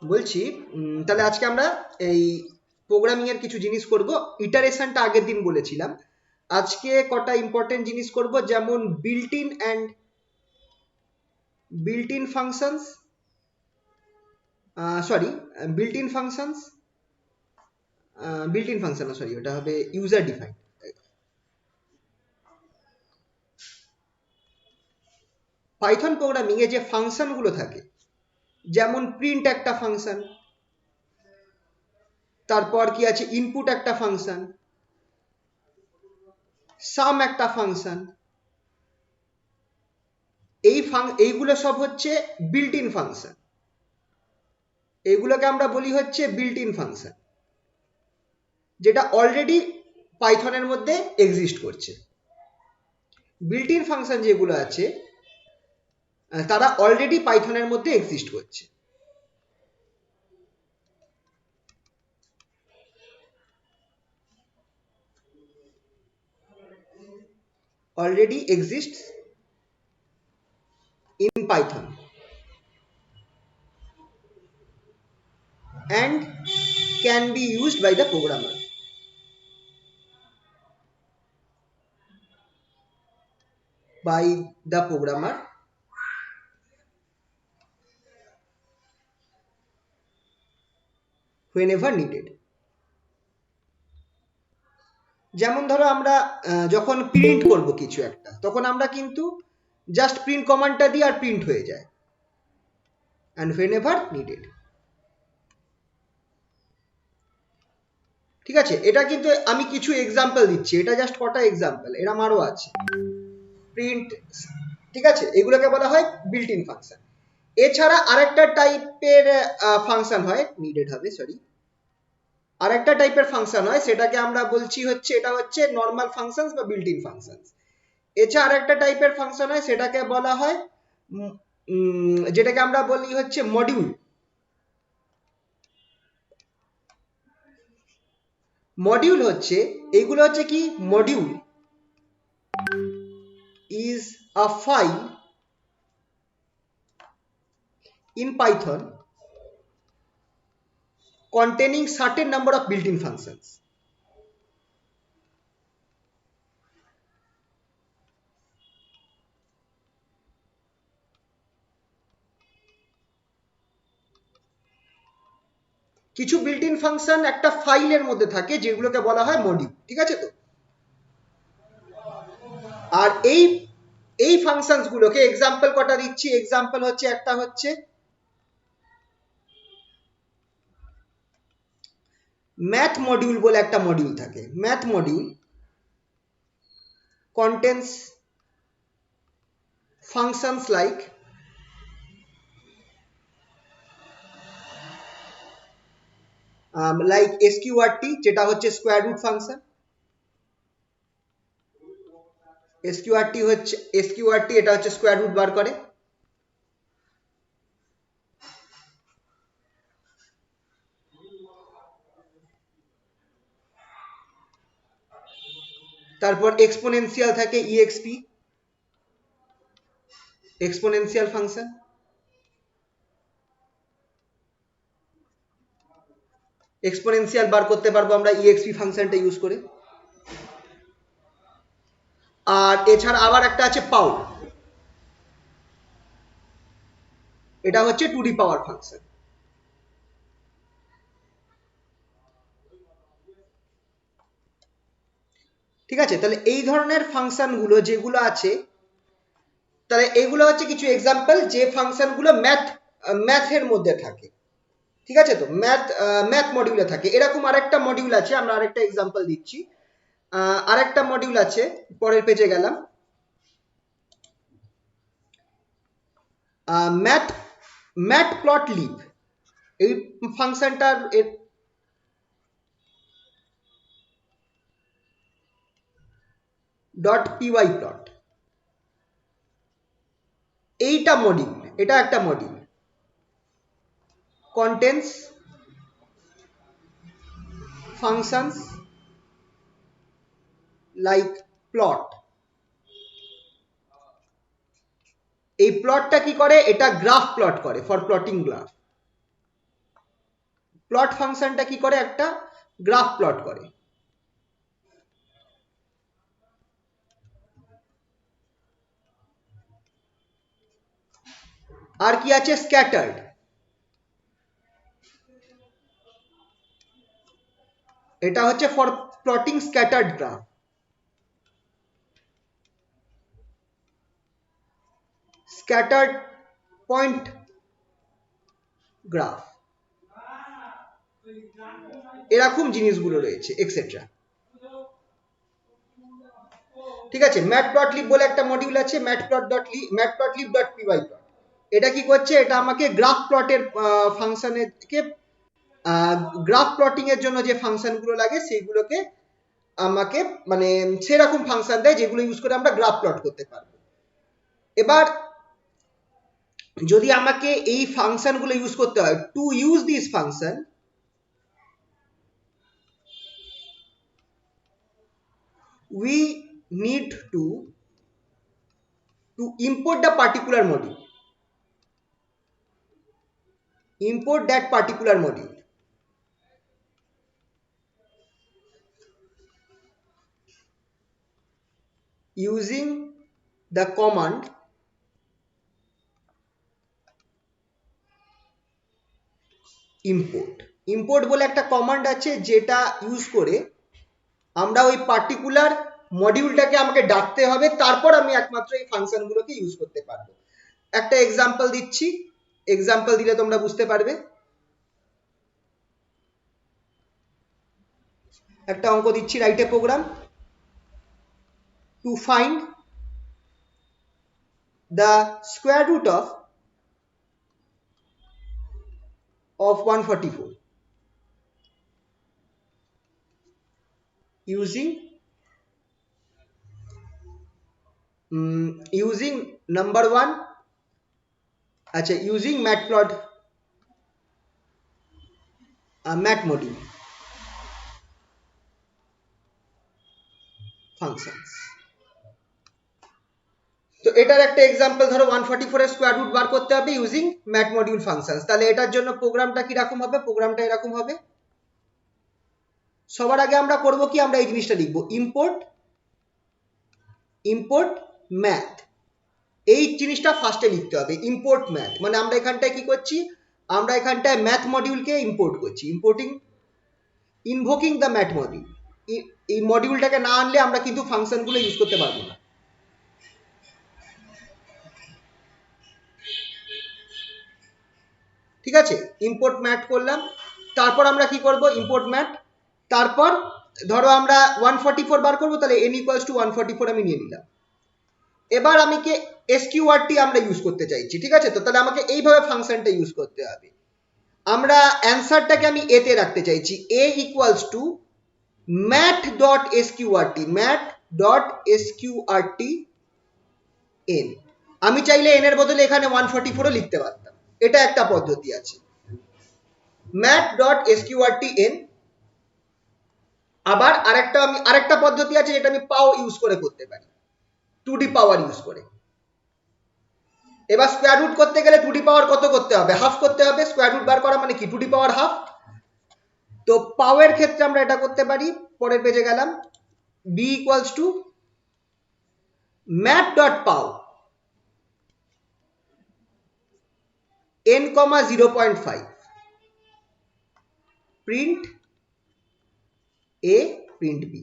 বলছি তাহলে আজকে আমরা এই প্রোগ্রামিং এর কিছু জিনিস করব। ইটারেশনটা আগের দিন বলেছিলাম, আজকে কটা ইম্পর্টেন্ট জিনিস করব, যেমন built in and built in functions, sorry built in functions, built in function না, সরি ওটা হবে ইউজার ডিফাইন্ড। পাইথন প্রোগ্রামিং এ যে ফাংশন গুলো থাকে, যেমন প্রিন্ট একটা ফাংশন, তারপর কি আছে ইনপুট একটা ফাংশন, সাম একটা ফাংশন, এইগুলো সব হচ্ছে বিল্ট ইন ফাংশন। এগুলোকে আমরা বলি হচ্ছে বিল্ট ইন ফাংশন, যেটা অলরেডি পাইথনের মধ্যে এক্সিস্ট করছে। বিল্ট ইন ফাংশন যেগুলো আছে তারা অলরেডি পাইথনের মধ্যে এক্সিস্ট করছে। already exists in Python and can be used by the programmer. Whenever needed. যেমন ধরো আমরা যখন প্রিন্ট করব কিছু একটা, তখন আমরা কিন্তু জাস্ট প্রিন্ট কমান্ডটা দিই আর প্রিন্ট হয়ে যায়। and whenever needed, ঠিক আছে? এটা কিন্তু আমি কিছু এক্সাম্পল দিচ্ছি, এটা জাস্ট কটা এক্সাম্পল, এরম আরো আছে। প্রিন্ট, ঠিক আছে, এগুলোকে বলা হয় বিল্ট ইন ফাংশন। এছাড়া আরেকটা টাইপের ফাংশন হয়, নিডেড হবে, সরি, আরেকটা টাইপের ফাংশন হয়, সেটাকে আমরা বলছি হচ্ছে, এটা হচ্ছে নর্মাল ফাংশনস বা বিল্ট ইন ফাংশনস। এছাড়া আরেকটা টাইপের ফাংশন হয়, সেটাকে বলা হয় যেটাকে আমরা বলি হচ্ছে মডিউল। মডিউল হচ্ছে, এইগুলো হচ্ছে কি, module is a file in Python containing certain number of built-in functions. কিছু বিল্ট ইন ফাংশন একটা ফাইলের মধ্যে থাকে, যেগুলোকে বলা হয় মডিউল, ঠিক আছে? তো আর এই ফাংশনস গুলোকে এক্সাম্পল কটা দিচ্ছি। এক্সাম্পল হচ্ছে, একটা হচ্ছে ম্যাথ মডিউল বলে একটা মডিউল থাকে। Math module contains functions like sqrt, যেটা হচ্ছে স্কোয়ার রুট ফাংশন। sqrt এটা হচ্ছে স্কোয়ার রুট বার করে। তারপর এক্সপোনেনশিয়াল থাকে exp, এক্সপোনেনশিয়াল ফাংশন। এক্সপোনেনশিয়াল বার করতে পারবো আমরা exp ফাংশনটা ইউজ করে। আর এছাড়া আবার একটা আছে পাও, এটা হচ্ছে টু ডি পাওয়ার ফাংশন। ঠিক আছে, তাহলে এই ধরনের ফাংশন গুলো যেগুলো আছে, তাহলে এগুলো হচ্ছে কিছু এক্সাম্পল যে ফাংশন গুলো ম্যাথের মধ্যে থাকে। ঠিক আছে, তো ম্যাথ মডিউলে থাকে। এরকম আরেকটা মডিউল আছে, আমরা আরেকটা এক্সাম্পল দিচ্ছি। আরেকটা মডিউল আছে, পরের পেজে গেলাম, ম্যাথ ম্যাথ প্লট লিভ। এই ফাংশনটার ডট পিওয়াই প্লট, এইটা মডিউল, এটা একটা module, contains functions like plot. এই প্লটটা কি করে, এটা গ্রাফ প্লট করে, ফর প্লটিং গ্রাফ। প্লট ফাংশনটা কি করে, একটা গ্রাফ প্লট করে। আর কি আছে, স্ক্যাটার্ড। এটা হচ্ছে for plotting scattered graph. Scattered point graph, এরকম জিনিসগুলো রয়েছে এক্সেট্রা। ঠিক আছে, ম্যাটপ্লটলিব বলে একটা মডিউল আছে, ম্যাটপ্লটলিব.py প্লট। এটা কি করছে, এটা আমাকে গ্রাফ প্লটের ফাংশনকে, গ্রাফ প্লটিং এর জন্য যে ফাংশনগুলো লাগে সেইগুলোকে আমাকে মানে সেরকম ফাংশন দেয় যেগুলো ইউজ করে আমরা গ্রাফ প্লট করতে পারবো। এবার যদি আমাকে এই ফাংশনগুলো ইউজ করতে হয়, to use this function we need to import the particular module, import that particular module using the command import। import বলে একটা কমান্ড আছে যেটা ইউজ করে আমরা ওই পার্টিকুলার মডিউলটাকে আমাকে ডাকতে হবে, তারপর আমি একমাত্র এই ফাংশনগুলোকে ইউজ করতে পারবো। একটা এক্সাম্পল দিচ্ছি, এক্সাম্পল দিলে তোমরা বুঝতে পারবে। একটা অঙ্ক দিচ্ছি, write a program to find the square root of 144 using number one, अच्छा using matplot mat module functions। তো এটার একটা এক্সাম্পল ধরো 144 এর স্কয়ার রুট বার করতে হবে ইউজিং ম্যাট মডিউল ফাংশনস। তাহলে এটার জন্য প্রোগ্রামটা কি রকম হবে, প্রোগ্রামটা এরকম হবে। সবার আগে আমরা করব কি, আমরা এই জিনিসটা লিখব, ইম্পোর্ট ম্যাথ। এই জিনিসটা ফার্স্টে লিখতে হবে, ইম্পোর্ট ম্যাথ। মানে আমরা এখানটায় কি করছি, আমরা এখানটায় ম্যাথ মডিউলকে ইম্পোর্ট করছি, ইনভোকিং দ্য ম্যাথ মডিউল। এই মডিউলটাকে না আনলে আমরা কিন্তু ফাংশনগুলো ইউজ করতে পারবো না। ঠিক আছে, ইম্পোর্ট ম্যাথ করলাম, তারপর আমরা কি করব, ইম্পোর্ট ম্যাথ, তারপর ধরো আমরা 144 বার করবো, তাহলে n ইকুয়ালস টু 144 আমি নিয়ে নিলাম। এবার আমি কে এসকিউআরটি আমরা ইউজ করতে চাইছি। ঠিক আছে, তো তাহলে আমাকে এইভাবে ফাংশনটা ইউজ করতে হবে। আমরা অ্যান্সারটাকে আমি এ তে রাখতে চাইছি, a equals two math.sqrt n। আমি চাইলে n এর বদলে এখানে 144 লিখতে পারতাম, এটা একটা পদ্ধতি আছে, math.sqrt_n। আবার আরেকটা পদ্ধতি আছে যেটা আমি পাও ইউজ করে করতে পারি, 2d পাওয়ার ইউজ করে। এবার স্কয়ার রুট করতে গেলে 2d পাওয়ার কত করতে হবে, হাফ করতে হবে। স্কয়ার রুট বার করা মানে কি, 2d পাওয়ার হাফ। তো পাওয়ার ক্ষেত্রে আমরা এটা করতে পারি, পরের পেজে গেলাম, b equals to math.pow n, 0.5 print a print b।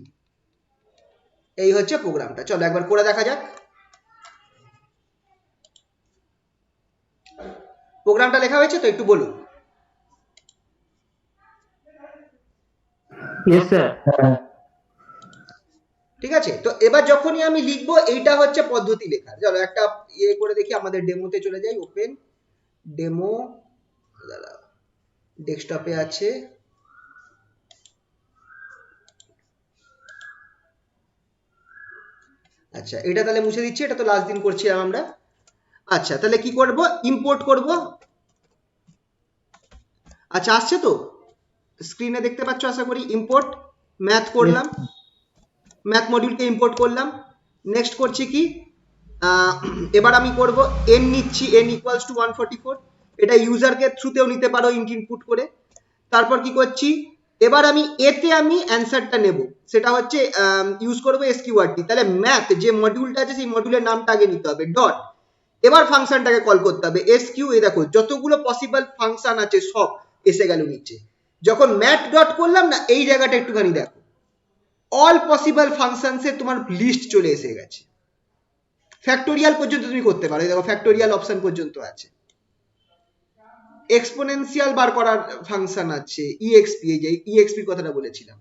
এই হচ্ছে প্রোগ্রামটা। চলো একবার করে দেখা যাক। প্রোগ্রামটা লেখা হয়েছে তো, একটু বলুন। Yes sir. ঠিক আছে, তো এবার যখনই আমি লিখবো, এইটা হচ্ছে পদ্ধতি লেখার। চলো একটা ইয়ে করে দেখি, আমাদের ডেমোতে চলে যাই, ওপেন ডেমো, ডেস্কটপে আছে। আচ্ছা, এটা তাহলে মুছে দিচ্ছি, এটা তো লাস্ট দিন করছিলাম আমরা। আচ্ছা, তাহলে কি করব, ইম্পোর্ট করব। আচ্ছা, আসছে তো, স্ক্রিনে দেখতে পাচ্ছ আশা করি। ইম্পোর্ট ম্যাথ করলাম, ম্যাথ মডিউলকে ইম্পোর্ট করলাম। নেক্সট করছি কি, এবার আমি করব n নিচ্ছি, n ইকুয়ালস টু 144। এটা ইউজারকে থ্রুতেও নিতে পারো ইনপুট করে। তারপর কি করছি, এবার আমি এতে আমি অ্যান্সারটা নেব, সেটা হচ্ছে ইউজ করবো এসকিউআরটি। তাহলে ম্যাথ যে মডিউলটা আছে সেই মডিউলের নামটা আগে নিতে হবে, ডট, এবার ফাংশনটাকে কল করতে হবে এসকিউ। এই দেখো যতগুলো পসিবল ফাংশন আছে সব এসে গেল নিচে। যখন ম্যাথ ডট করলাম না, এই জায়গাটা একটুখানি দেখো, অল পসিবল ফাংশনসে তোমার লিস্ট চলে এসে গেছে। ফ্যাক্টোরিয়াল পর্যন্ত তুমি করতে পারো, দেখো ফ্যাক্টোরিয়াল অপশন পর্যন্ত আছে। এক্সপোনেনশিয়াল বার করার ফাংশন আছে, ইএক্সপি, এই যে ইএক্সপির কথাটা বলেছিলাম।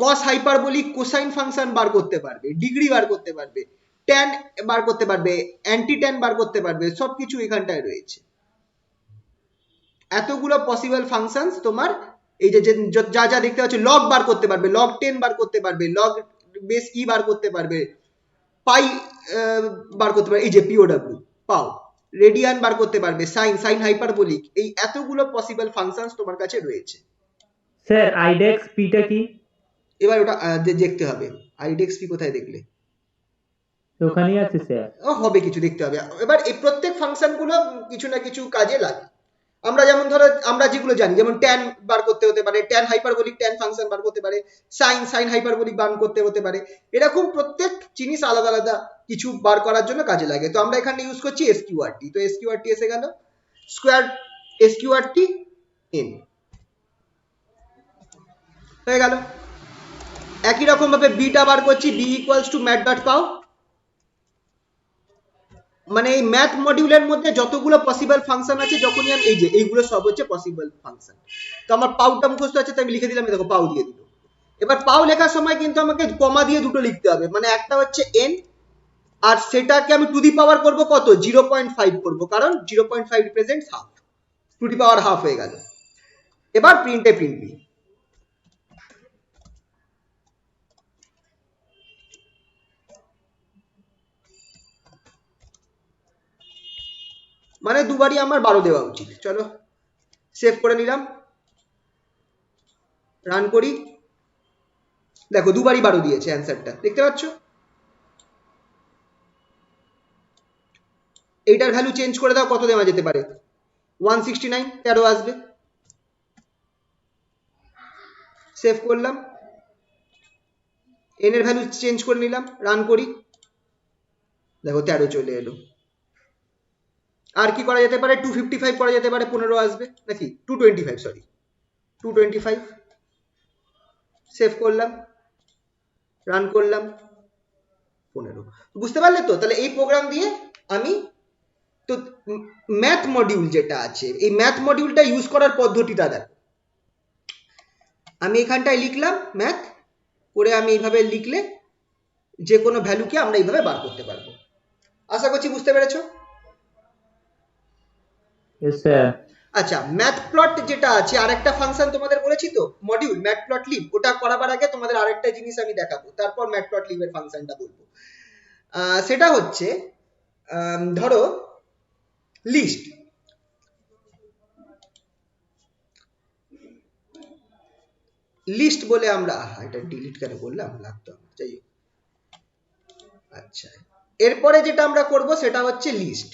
কস হাইপারবোলিক কোসাইন ফাংশন বার করতে পারবে, ডিগ্রি বার করতে পারবে, ট্যান বার করতে পারবে, অ্যান্টি ট্যান বার করতে পারবে, সবকিছু এখানটায় রয়েছে। এতগুলো পসিবল ফাংশনস তোমার এই যে যা যা দেখতে পাচ্ছ, লগ বার করতে পারবে, লগ 10 বার করতে পারবে, লগ বেস ই বার করতে পারবে, পাই বার করতে পারবে, এই যে পিওডব্লিউ পাও, রেডিয়ান বার করতে পারবে, সাইন, সাইন হাইপারবোলিক, এই এতগুলো পসিবল ফাংশনস তোমার কাছে রয়েছে। স্যার আইডেক্স পিটা কি? এবার ওটা দেখতে হবে। আইডেক্স পি কোথায় দেখলে? ওখানেই আছে স্যার। হবে কিছু দেখতে হবে। এবার এই প্রত্যেক ফাংশন গুলো কিছু না কিছু কাজে লাগে। আমরা যেমন ধরো আমরা যেগুলো জানি, যেমন ট্যান বার করতে হতে পারে, ট্যান হাইপারবোলিক ট্যান ফাংশন বার করতে পারে, সাইন, সাইন হাইপারবোলিক বার করতে হতে পারে, এরকম প্রত্যেক জিনিস আলাদা আলাদা কিছু বার করার জন্য কাজে লাগে। তো আমরা এখানে ইউজ করছি এসকিউআরটি। তো এসকিউআরটি এসে গেল, স্কোয়ার এসকিউআরটি এন হয়ে গেল। একই রকম ভাবে বিটা বার করছি, b equals to math dot pow, মানে এই ম্যাথ মডিউলের মধ্যে যতগুলো পসিবল ফাংশন আছে, যখনই আমি এই যে এইগুলো সব হচ্ছে পসিবল ফাংশন। তো আমার পাউটা মুখস্থ আছে, তাই আমি লিখে দিলাম, দেখো পাউ দিয়ে দিল। এবার পাউ লেখার সময় কিন্তু আমাকে কমা দিয়ে দুটো লিখতে হবে, মানে একটা হচ্ছে এন, আর সেটাকে আমি টু দি পাওয়ার করবো কত, 0.5 করবো, কারণ 0.5 represent half, to the power half হয়ে গেল। এবার প্রিন্টে প্রিন্ট বি, মানে দুবারই আমার 12 দেওয়া উচিত। চলো সেভ করে নিলাম, রান করি, দেখো দুবারই 12 দিয়েছে অ্যান্সারটা, দেখতে পাচ্ছ? এইটার ভ্যালু চেঞ্জ করে দাও, কত দেওয়া যেতে পারে, 169, 13 আসবে। সেভ করলাম, এন এর ভ্যালু চেঞ্জ করে নিলাম, রান করি, দেখো 13 চলে এলো। আর কি করা যেতে পারে, 255 করা যেতে পারে, 15 আসবে নাকি, 225, সরি 225। সেভ করলাম, রান করলাম, 15। বুঝতে পারলে তো? তাহলে এই প্রোগ্রাম দিয়ে আমি তো ম্যাথ মডিউল যেটা আছে, এই ম্যাথ মডিউলটা ইউজ করার পদ্ধতিটা দেখো। আমি এখানটায় লিখলাম ম্যাথ করে, আমি এইভাবে লিখলে যে কোনো ভ্যালুকে আমরা এইভাবে বার করতে পারবো। আশা করছি বুঝতে পেরেছো। Yes sir. আচ্ছা, ম্যাথ প্লট যেটা আছে, আরেকটা ফাংশন তোমাদের বলেছি তো মডিউল ম্যাথ প্লট লিভ, ওটা করাবার আগে তোমাদের আরেকটা জিনিস আমি দেখাবো, তারপর ম্যাথ প্লট লিভের ফাংশনটা বলবো। সেটা হচ্ছে ধরো লিস্ট, লিস্ট বলে আমরা, এটা ডিলিট কেন করলাম, লাগতো আমার, যাই হোক। আচ্ছা, এরপরে যেটা আমরা করব সেটা হচ্ছে লিস্ট।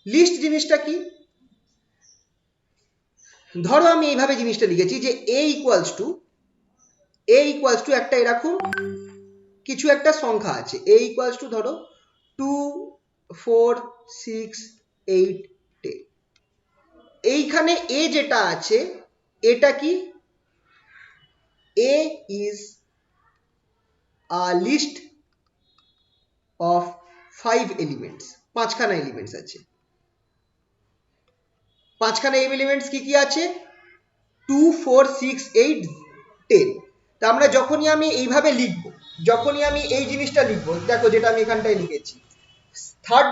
লিস্ট জিনিসটা কি, ধরো আমি এইভাবে জিনিসটা লিখেছি যে a ইকুয়ালস টু একটা এরকম কিছু একটা সংখ্যা আছে, a ইকুয়ালস টু ধরো 2 4 6 8 10। এইখানে a যেটা আছে এটা কি, a is a list of 5 elements, পাঁচখানা এলিমেন্টস আছে। পাঁচখানা এলিমেন্টস কি কি আছে, 2 4 6 8 10। তা আমরা যখনই আমি এইভাবে লিখবো, যখনই আমি এই জিনিসটা লিখবো, দেখো যেটা আমি এখানটায় লিখেছি, থার্ড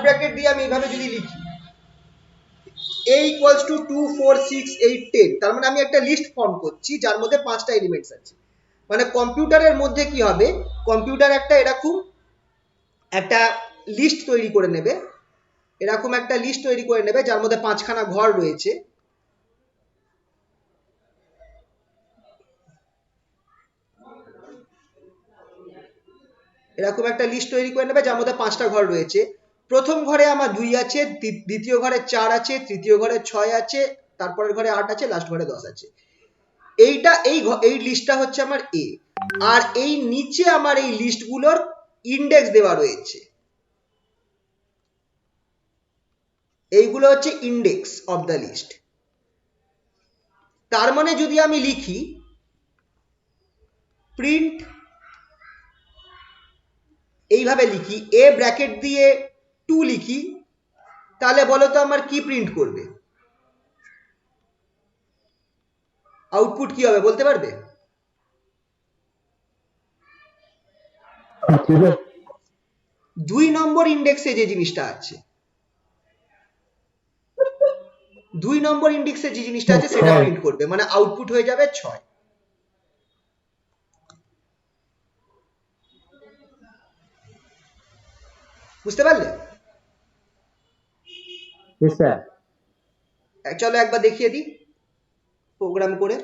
ব্র্যাকেট দিয়ে আমি এইভাবে যদি লিখি a equals to 2 4 6 8 10, তার মানে আমি একটা লিস্ট ফর্ম করছি যার মধ্যে পাঁচটা এলিমেন্টস আছে। মানে কম্পিউটারের মধ্যে কি হবে, কম্পিউটার একটা এরকম একটা লিস্ট তৈরি করে নেবে, এরকম একটা লিস্ট তৈরি করে নেবে যার মধ্যে পাঁচখানা ঘর রয়েছে। এরকম একটা লিস্ট তৈরি করে নেবে যার মধ্যে পাঁচটা ঘর রয়েছে। প্রথম ঘরে আমার 2 আছে, দ্বিতীয় ঘরে 4 আছে, তৃতীয় ঘরে 6 আছে, তারপরের ঘরে 8 আছে, লাস্ট ঘরে 10 আছে। এইটা এই লিস্টটা হচ্ছে আমার এ, আর এই নিচে আমার এই লিস্টগুলোর ইন্ডেক্স দেওয়া রয়েছে। এইগুলো হচ্ছে ইন্ডেক্স অফ দ্য লিস্ট। তার মানে যদি আমি লিখি প্রিন্ট, এইভাবে লিখি এ ব্র্যাকেট দিয়ে 2 লিখি, তাহলে বলো তো আমার কি প্রিন্ট করবে? আউটপুট কি হবে বলতে পারবে? 2 নম্বর ইন্ডেক্সে যে জিনিসটা আছে, 2 নম্বর ইন্ডেক্সে যে জিনিসটা আছে সেটা প্রিন্ট করবে, মানে আউটপুট হয়ে যাবে 6। বুঝতে পারলে? Yes, sir. চলো একবার দেখিয়ে দিই প্রোগ্রাম করে।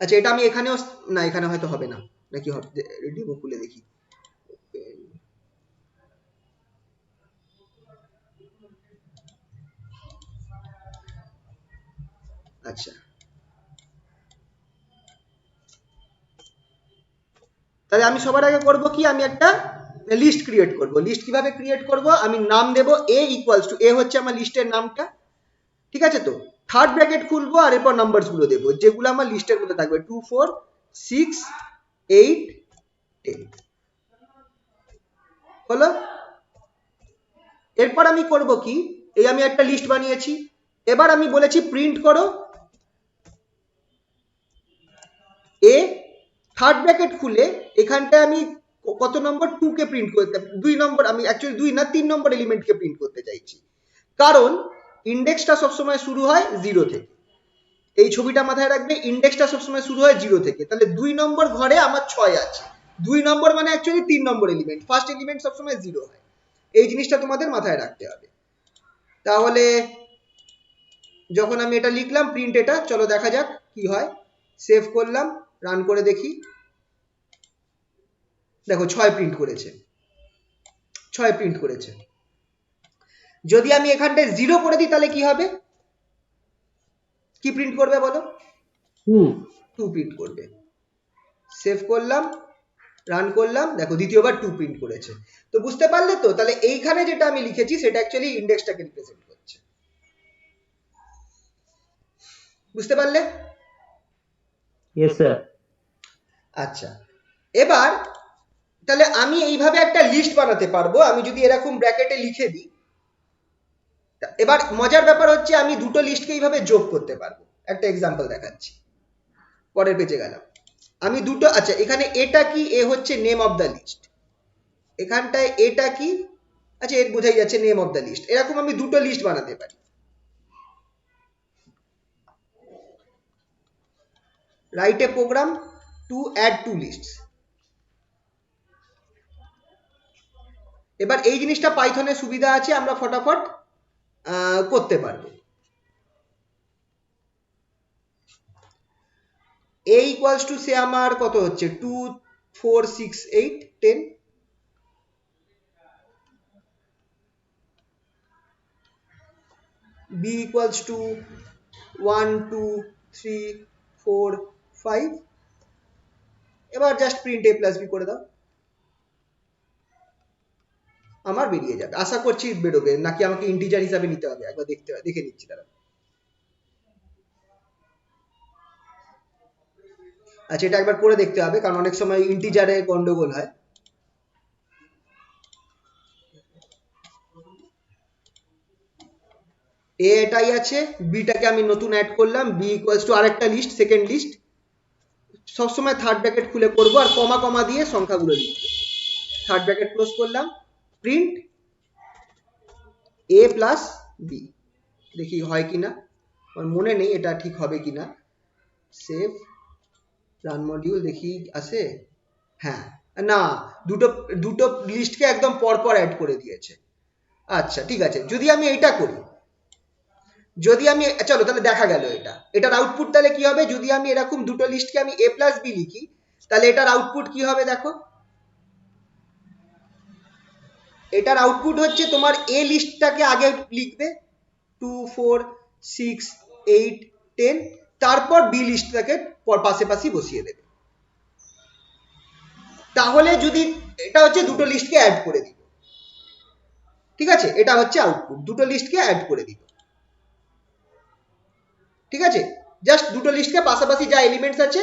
আচ্ছা, এটা আমি এখানেও, না এখানে হয়তো হবে না, নাকি হবে? ডেমো খুলে দেখি। আচ্ছা, তাহলে আমি সবার আগে করব কি, আমি একটা লিস্ট ক্রিয়েট করব। লিস্ট কিভাবে ক্রিয়েট করব? আমি নাম দেব a ইকুয়ালস টু, এ হচ্ছে আমার লিস্টের নামটা, ঠিক আছে? তো থার্ড ব্র্যাকেট খুলবো আর এরপর নাম্বারস গুলো দেবো যেগুলো আমার লিস্টের মধ্যে থাকবে, 2 4 6 8 10। হলো? এরপর আমি করব কি, এই আমি একটা লিস্ট বানিয়েছি, এবার আমি বলেছি প্রিন্ট করো এ, থার্ড ব্র্যাকেট খুলে এখানটায় আমি কত নম্বর 2 কে প্রিন্ট করতে, 2 নম্বর, আমি অ্যাকচুয়ালি 2 না 3 নম্বর এলিমেন্টকে প্রিন্ট করতে চাইছি, কারণ ইন্ডেক্সটা সবসময় শুরু হয় 0 থেকে। এই ছবিটা মাথায় রাখবে, ইন্ডেক্সটা সবসময় শুরু হয় 0 থেকে। তাহলে 2 নম্বর ঘরে আমার 6 আছে, 2 নম্বর মানে অ্যাকচুয়ালি 3 নম্বর এলিমেন্ট, ফার্স্ট এলিমেন্ট সবসময় 0 হয়। এই জিনিসটা তোমাদের মাথায় রাখতে হবে। তাহলে যখন আমি এটা লিখলাম প্রিন্ট, এটা চলো দেখা যাক কি হয়। সেভ করলাম, রান করে দেখি, দেখো 6 প্রিন্ট করেছে, 6 প্রিন্ট করেছে। যদি আমি এখানটায় 0 করে দিই তাহলে কি হবে? কি প্রিন্ট করবে বলো? 2 প্রিন্ট করবে। সেভ করলাম, রান করলাম, দেখো দ্বিতীয়বার 2 প্রিন্ট করেছে। তো বুঝতে পারলে তো? তাহলে এইখানে যেটা আমি লিখেছি সেটা অ্যাকচুয়ালি ইন্ডেক্সটাকে রিপ্রেজেন্ট করছে। বুঝতে পারলে? Yes, sir. আচ্ছা, এবার তাহলে আমি এইভাবে একটা লিস্ট বানাতে পারবো, আমি যদি এরকম ব্র্যাকেটে লিখে দিই। এবার মজার ব্যাপার হচ্ছে আমি দুটো লিস্টকে এইভাবে যোগ করতে পারবো। একটা এক্সাম্পল দেখাচ্ছি, পরের পেজে গেলাম। আমি দুটো, আচ্ছা এখানে এটা কি, এ হচ্ছে নেম অফ দ্য লিস্ট, এখানটায় এটা কি, আচ্ছা এর বোঝাই যাচ্ছে নেম অফ দ্য লিস্ট। এরকম আমি দুটো লিস্ট বানাতে পারি। Write a program to add 2 lists. এবার এই জিনিসটা পাইথনের সুবিধা আছে, আমরা ফটাফট করতে পারবো। a ইকুয়ালস টু সে আমার কত হচ্ছে, 2 4 6 8 10। b equals to 1 2 3 4 5। এবার just print a plus b করে দাও, আমার বেরিয়ে যাবে। আশা করছি বেরোবে, নাকি আমাকে ইন্টিজার হিসাবে নিতে হবে, একবার দেখে নিচ্ছি দাঁড়া। আচ্ছা, এটা একবার করে দেখতে হবে, কারণ অনেক সময় ইন্টিজারে গন্ডগোল হয়। এ এটাই আছে, বিটাকে আমি নতুন অ্যাড করলাম, বি ইকুয়ালস টু আরেকটা লিস্ট, সেকেন্ড লিস্ট। সবসময় থার্ড ব্র্যাকেট খুলে করবো আর কমা কমা দিয়ে সংখ্যাগুলো লিখবো। থার্ড ব্র্যাকেট ক্লোজ করলাম, প্রিন্ট এ প্লাস বি। দেখি হয় কিনা, আমার মনে নেই এটা ঠিক হবে কিনা। সেভ, রান মডিউল, দেখি আসে। হ্যাঁ, না, দুটো দুটো লিস্টকে একদম পরপর অ্যাড করে দিয়েছে। আচ্ছা ঠিক আছে, যদি আমি এইটা করি, যদি আমি, চলো তাহলে দেখা গেল এটার আউটপুট তাহলে কি হবে? যদি আমি এরকম দুটো লিস্টকে আমি a প্লাস বি লিখি, তাহলে এটার আউটপুট কি হবে দেখো। এটার আউটপুট হচ্ছে তোমার এ লিস্টটাকে আগে লিখবে 2 4 6 8 10, তারপর বি লিস্টটাকে পাশাপাশি বসিয়ে দেবে। তাহলে যদি এটা হচ্ছে দুটো লিস্টকে অ্যাড করে দিব, ঠিক আছে, এটা হচ্ছে আউটপুট, দুটো লিস্টকে অ্যাড করে দিব, ঠিক আছে। জাস্ট দুটো লিস্টকে পাশাপাশি যা এলিমেন্টস আছে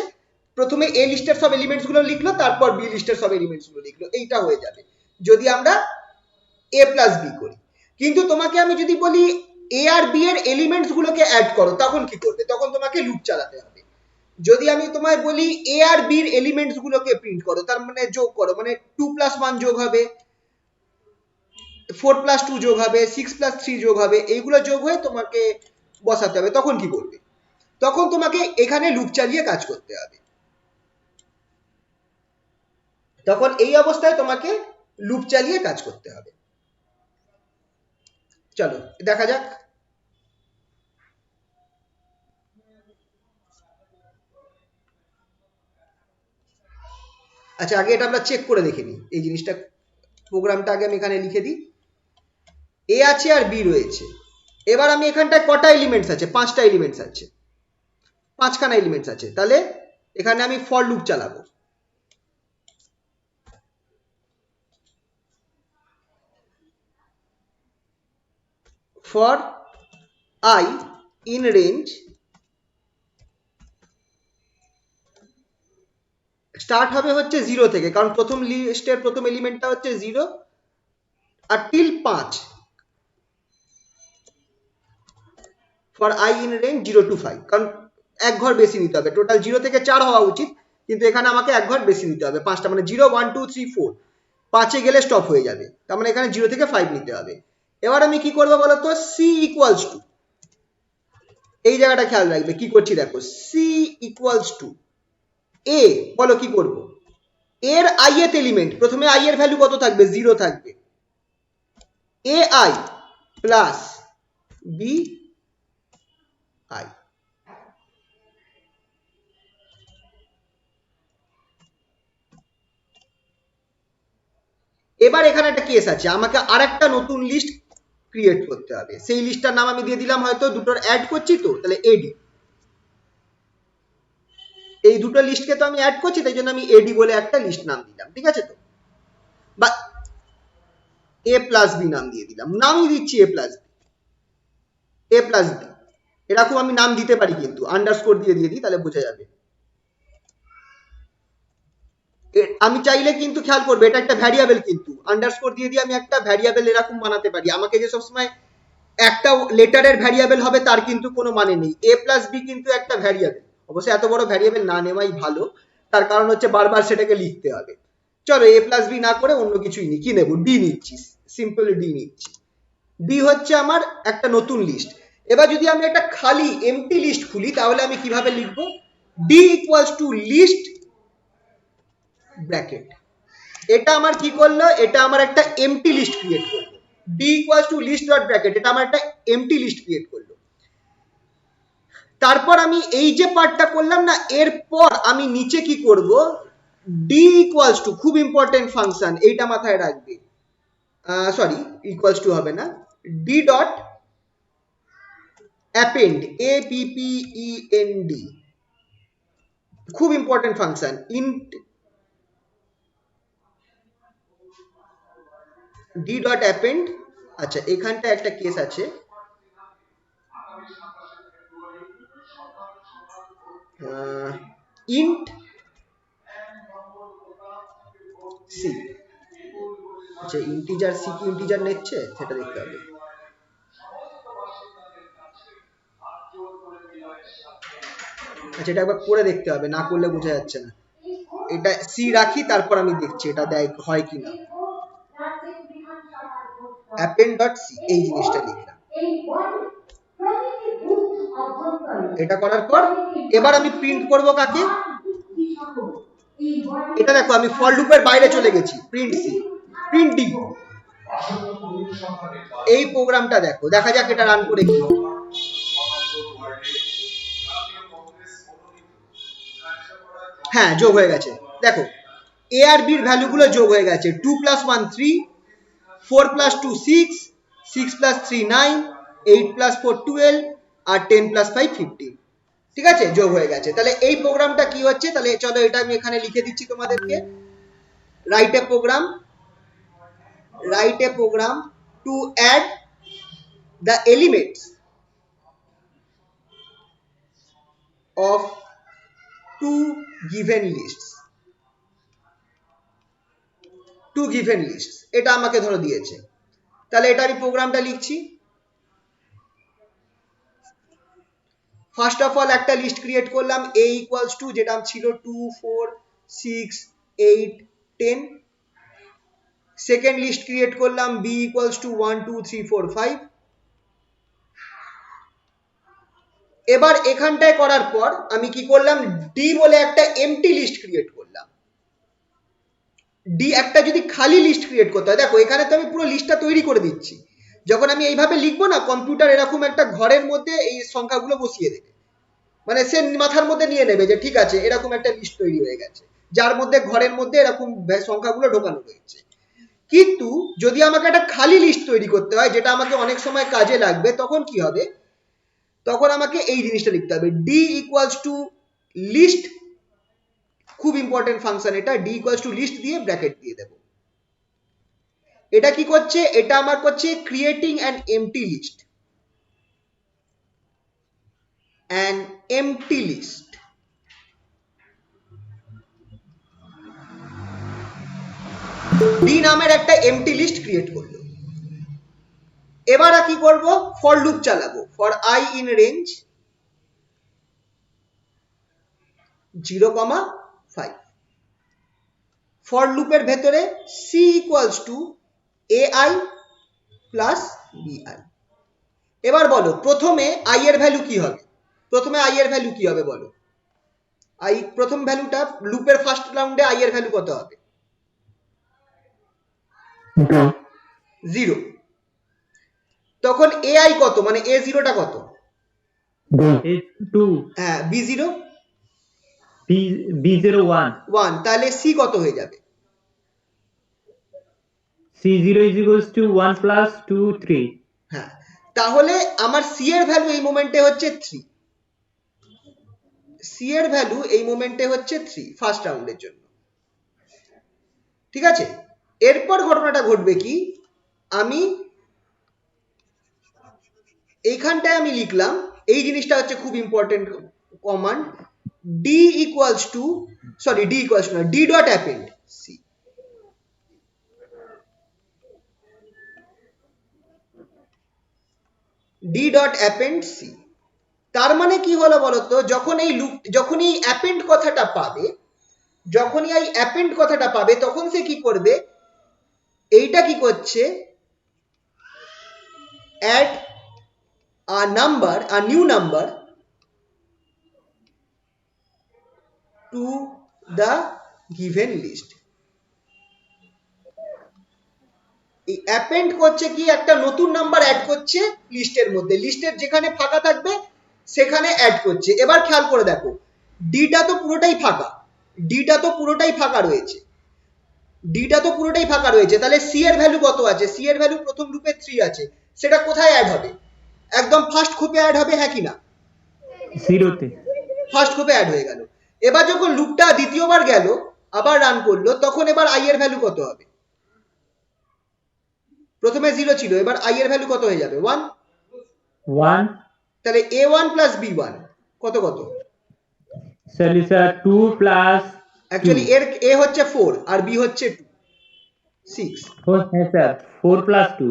প্রথমে এ লিস্টের সব এলিমেন্টস গুলো লিখলো, তারপর বি লিস্টের সব এলিমেন্টস গুলো লিখলো, এইটা হয়ে যাবে যদি আমরা এ প্লাস বি করি। কিন্তু তোমাকে আমি যদি বলি এ আর বি এর এলিমেন্টস গুলোকে অ্যাড করো, তখন কি করবে? তখন তোমাকে লুপ চালাতে হবে। যদি আমি তোমায় বলি এ আর বি এর এলিমেন্টস গুলোকে প্রিন্ট করো, তার মানে যোগ করো, মানে 2 + 1 যোগ হবে, 4 + 2 যোগ হবে, 6 + 3 যোগ হবে, এইগুলো যোগ হয়ে তোমাকে বসাতে হবে, তখন কি করবে? তখন তোমাকে এখানে লুপ চালিয়ে কাজ করতে হবে। তখন এই অবস্থায় তোমাকে লুপ চালিয়ে কাজ করতে হবে। চলো দেখা যাক। আচ্ছা, আগে এটা আমরা চেক করে দেখে নিই, এই জিনিসটা, প্রোগ্রামটা আগে আমি এখানে লিখে দিই। এ আছে আর বি রয়েছে। এবার আমি এখানটায় কটা এলিমেন্টস আছে? 5টা এলিমেন্টস আছে, 5খানা এলিমেন্টস আছে। তাহলে এখানে আমি ফর লুপ চালাবো। For I in range start হবে হচ্ছে 0 থেকে, কারণ প্রথম লিস্টের প্রথম এলিমেন্টটা হচ্ছে 0, আর till 5, for I in range 0 to 5, কারণ এক ঘর বেশি নিতে হবে। টোটাল 0 থেকে 4 হওয়া উচিত, কিন্তু এখানে আমাকে এক ঘর বেশি নিতে হবে, 5টা, মানে 0 1 2 3 4, 5-এ গেলে স্টপ হয়ে যাবে, তার মানে এখানে 0 থেকে 5 নিতে হবে। এবার আমি কি করবো বলতো? সি ইকুয়ালস টু, এই জায়গাটা খেয়াল রাখবে, কি করছি দেখো, সি ইকুয়ালস টু এ, বলো কি করব? এর আই এর এলিমেন্ট, প্রথমে আই এর ভ্যালু কত থাকবে? 0 থাকবে, a i plus b i. এবার এখানে একটা কেস আছে, আমাকে আরেকটা নতুন লিস্ট ক্রিয়েট করতে হবে। সেই লিস্টটার নাম আমি দিয়ে দিলাম, হয়তো দুটোর অ্যাড করছি তো, তাহলে এডি। এই দুটো লিস্টকে তো আমি অ্যাড করছি, তাই জন্য আমি এডি বলে একটা লিস্ট নাম দিলাম, ঠিক আছে তো, বা এ প্লাস বি নাম দিয়ে দিলাম, নামই দিচ্ছি এ প্লাস বি, এ প্লাস বি, এরকম আমি নাম দিতে পারি, কিন্তু আন্ডারস্কোর দিয়ে দিই, তাহলে বোঝা যাবে। আমি চাইলে কিন্তু খেয়াল করবে, এটা একটা ভ্যারিয়েবল, কিন্তু আন্ডারস্কোর দিয়ে দিয়ে আমি একটা ভ্যারিয়েবল এরকম বানাতে পারি। আমাকে যে সবসময় একটা লেটারের ভ্যারিয়েবল হবে তার কিন্তু কোনো মানে নেই। এ প্লাস বি কিন্তু একটা ভ্যারিয়েবল, অবশ্যই এত বড় ভ্যারিয়েবল না নেওয়াই ভালো, তার কারণ হচ্ছে বারবার সেটাকে লিখতে হবে। চলো এ প্লাস বি না করে অন্য কিছুই নি, কি নেব? ডি নিচ্ছি, সিম্পল ডি নিচ্ছি। ডি হচ্ছে আমার একটা নতুন লিস্ট। এবার যদি আমি একটা খালি এমটি লিস্ট খুলি, তাহলে আমি কিভাবে লিখবো? D equals to list bracket, এটা আমার কি করলো? এটা আমার একটা এমটি লিস্ট ক্রিয়েট করলো। D equals to list dot bracket, এটা আমার একটা এমটি লিস্ট ক্রিয়েট করলো। তারপর আমি এই যে পার্টটা করলাম না, এরপর আমি নিচে কি করব? ডি ইকুয়ালস টু, খুব ইম্পর্টেন্ট ফাংশন, এইটা মাথায় রাখবে, সরি ইকুয়ালস টু হবে না, D dot append, A P P E N D, খুব important function, int D dot append. আচ্ছা, এখানটা একটা কেস আছে, ইন্ট সি। আচ্ছা, ইন্টিজার সি কি ইন্টিজার নিচ্ছে সেটা দেখতে হবে। আচ্ছা, এটা একবার করে দেখতে হবে, না করলে বোঝা যাচ্ছে না। এটা সি রাখি, তারপর আমি দেখছি এটা দেয় হয় কিনা। অ্যাপেন্ড ডট সি, এই জিনিসটা লিখলাম। এটা করার পর এবার আমি প্রিন্ট করব কাকে? এটা দেখো, আমি ফর লুপের বাইরে চলে গেছি, প্রিন্ট সি, প্রিন্ট ডি। এই প্রোগ্রামটা দেখো, দেখা যাক এটা রান করে কি। হ্যাঁ, যোগ হয়ে গেছে, দেখো এ আর বির ভ্যালুগুলো যোগ হয়ে গেছে, 2 + 1 3, 4 plus 2 6, 6 plus 3 9, 8 plus 4 12 আর 10 plus 5 15। ঠিক আছে, যোগ হয়ে গেছে। তাহলে এই প্রোগ্রামটা কি হচ্ছে, তাহলে চলো এটা আমি এখানে লিখে দিচ্ছি তোমাদেরকে। Write a program to add the elements of two given lists, এটা আমাকে ধরো দিয়েছে। তাহলে এটা আমি প্রোগ্রামটা লিখছি। ফার্স্ট অফ অল একটা লিস্ট ক্রিয়েট করলাম a ইকুয়ালস টু, যেটা ছিল 2 4 6 8 10। সেকেন্ড লিস্ট ক্রিয়েট করলাম b ইকুয়ালস টু 1 2 3 4 5। এবার এখানটায় করার পর আমি কি করলাম, ডি বলে একটা এমটি লিস্ট ক্রিয়েট করলাম। ডি একটা যদি খালি লিস্ট ক্রিয়েট করতে হয়, দেখো এখানে তো আমি পুরো লিস্টটা তৈরি করে দিচ্ছি। যখন আমি এইভাবে লিখবো না, কম্পিউটার এরকম একটা ঘরের মধ্যে এই সংখ্যাগুলো বসিয়ে দেবে, মানে সে মাথার মধ্যে নিয়ে নেবে যে ঠিক আছে এরকম একটা লিস্ট তৈরি হয়ে গেছে, যার মধ্যে ঘরের মধ্যে এরকম সংখ্যাগুলো ঢোকানো রয়েছে। কিন্তু যদি আমাকে একটা খালি লিস্ট তৈরি করতে হয়, যেটা আমাকে অনেক সময় কাজে লাগবে, তখন কি হবে, তখন আমাকে এই জিনিসটা লিখতে হবে, ডি ইকুয়ালস টু লিস্ট। খুব ইম্পর্টেন্ট ফাংশন এটা, ডি ইকুয়ালস টু লিস্ট দিয়ে ব্র্যাকেট দিয়ে দেবো। এটা কি করছে, এটা আমার করছে creating an empty list, d নামের একটা এমটি লিস্ট ক্রিয়েট করলো। এবার কি করব, ফর লুপ চালাবো, for I in range 0,5। For লুপের ভেতরে c equals to ai plus bi। এবার বলো প্রথমে আই এর ভ্যালু কি হবে, বলো। আই প্রথম ভ্যালুটা, লুপের ফার্স্ট রাউন্ডে আই এর ভ্যালু কত হবে, 0। তখন ai কত, মানে a0 টা কত, 2 হ্যাঁ b0 B0 1, 1। তাহলে সি কত হয়ে যাবে, C0 is equals to 1 plus 2 3. হ্যাঁ। তাহলে আমার সি এর ভ্যালু এই মোমেন্টে হচ্ছে 3, সি এর ভ্যালু এই মোমেন্টে হচ্ছে 3 ফার্স্ট রাউন্ডের জন্য। ঠিক আছে, এরপর ঘটনাটা ঘটবে কি, আমি এইখানটায় আমি লিখলাম, এই জিনিসটা হচ্ছে খুব important command, D equals to, sorry D equals to না, D dot append C. D dot append C, তার মানে কি হলো বলতো, যখন এই লুপ, যখন এই অ্যাপেন্ড কথাটা পাবে, তখন সে কি করবে, এইটা কি করছে, add a new number to the given list। এই অ্যাপেন্ড করছে কি, একটা নতুন নাম্বার অ্যাড করছে লিস্টের মধ্যে, লিস্টের যেখানে ফাঁকা থাকবে সেখানে অ্যাড করছে। এবার খেয়াল করে দেখো, ডিটা তো পুরোটাই ফাঁকা রয়েছে, তাহলে সি এর ভ্যালু কত আছে, সি এর ভ্যালু প্রথম লুপে 3 আছে, সেটা কোথায় অ্যাড হবে, একদম ফার্স্ট খোপে অ্যাড হবে, হ্যাঁ কি না, 0 তে ফার্স্ট খোপে অ্যাড হয়ে গেল। এবার যখন লুপটা দ্বিতীয়বার গেল, আবার রান করলো, তখন এবার আই এর ভ্যালু কত হবে, প্রথমে 0 ছিল, এবার আই এর ভ্যালু কত হয়ে যাবে, 1। তাহলে a1 প্লাস b1 কত, সলিউশন 2 প্লাস অ্যাকচুয়ালি এর a হচ্ছে 4 আর b হচ্ছে 2, 6। 4 স্যার 4 প্লাস 2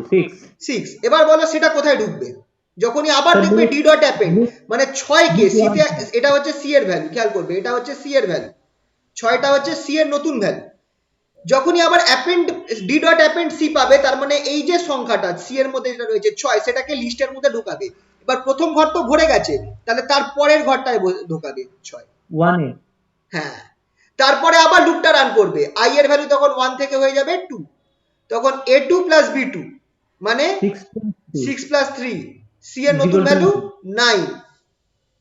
6। এবার বলো সেটা কোথায় ঢুকবে, যখনই আবার দেখবে ডি ডট অ্যাপেন্ড, মানে 6 কে সি তে, এটা হচ্ছে সি এর ভ্যালু, খেয়াল করবে এটা হচ্ছে সি এর ভ্যালু, 6টা হচ্ছে সি এর নতুন ভ্যালু। যখনই আবার append d dot append c পাবে, তার মানে এই যে সংখ্যাটা সি এর মধ্যে যেটা রয়েছে 6, সেটাকে লিস্টের মধ্যে ঢোকাবে। এবার প্রথম ঘর তো ভরে গেছে, তাহলে তার পরের ঘরটায় ঢোকাবে 6 1 এ, হ্যাঁ। তারপরে আবার লুপটা রান করবে, আই এর ভ্যালু তখন 1 থেকে হয়ে যাবে 2, তখন a2 প্লাস b2 মানে 6 প্লাস 3, সি এর নতুন ভ্যালু 9।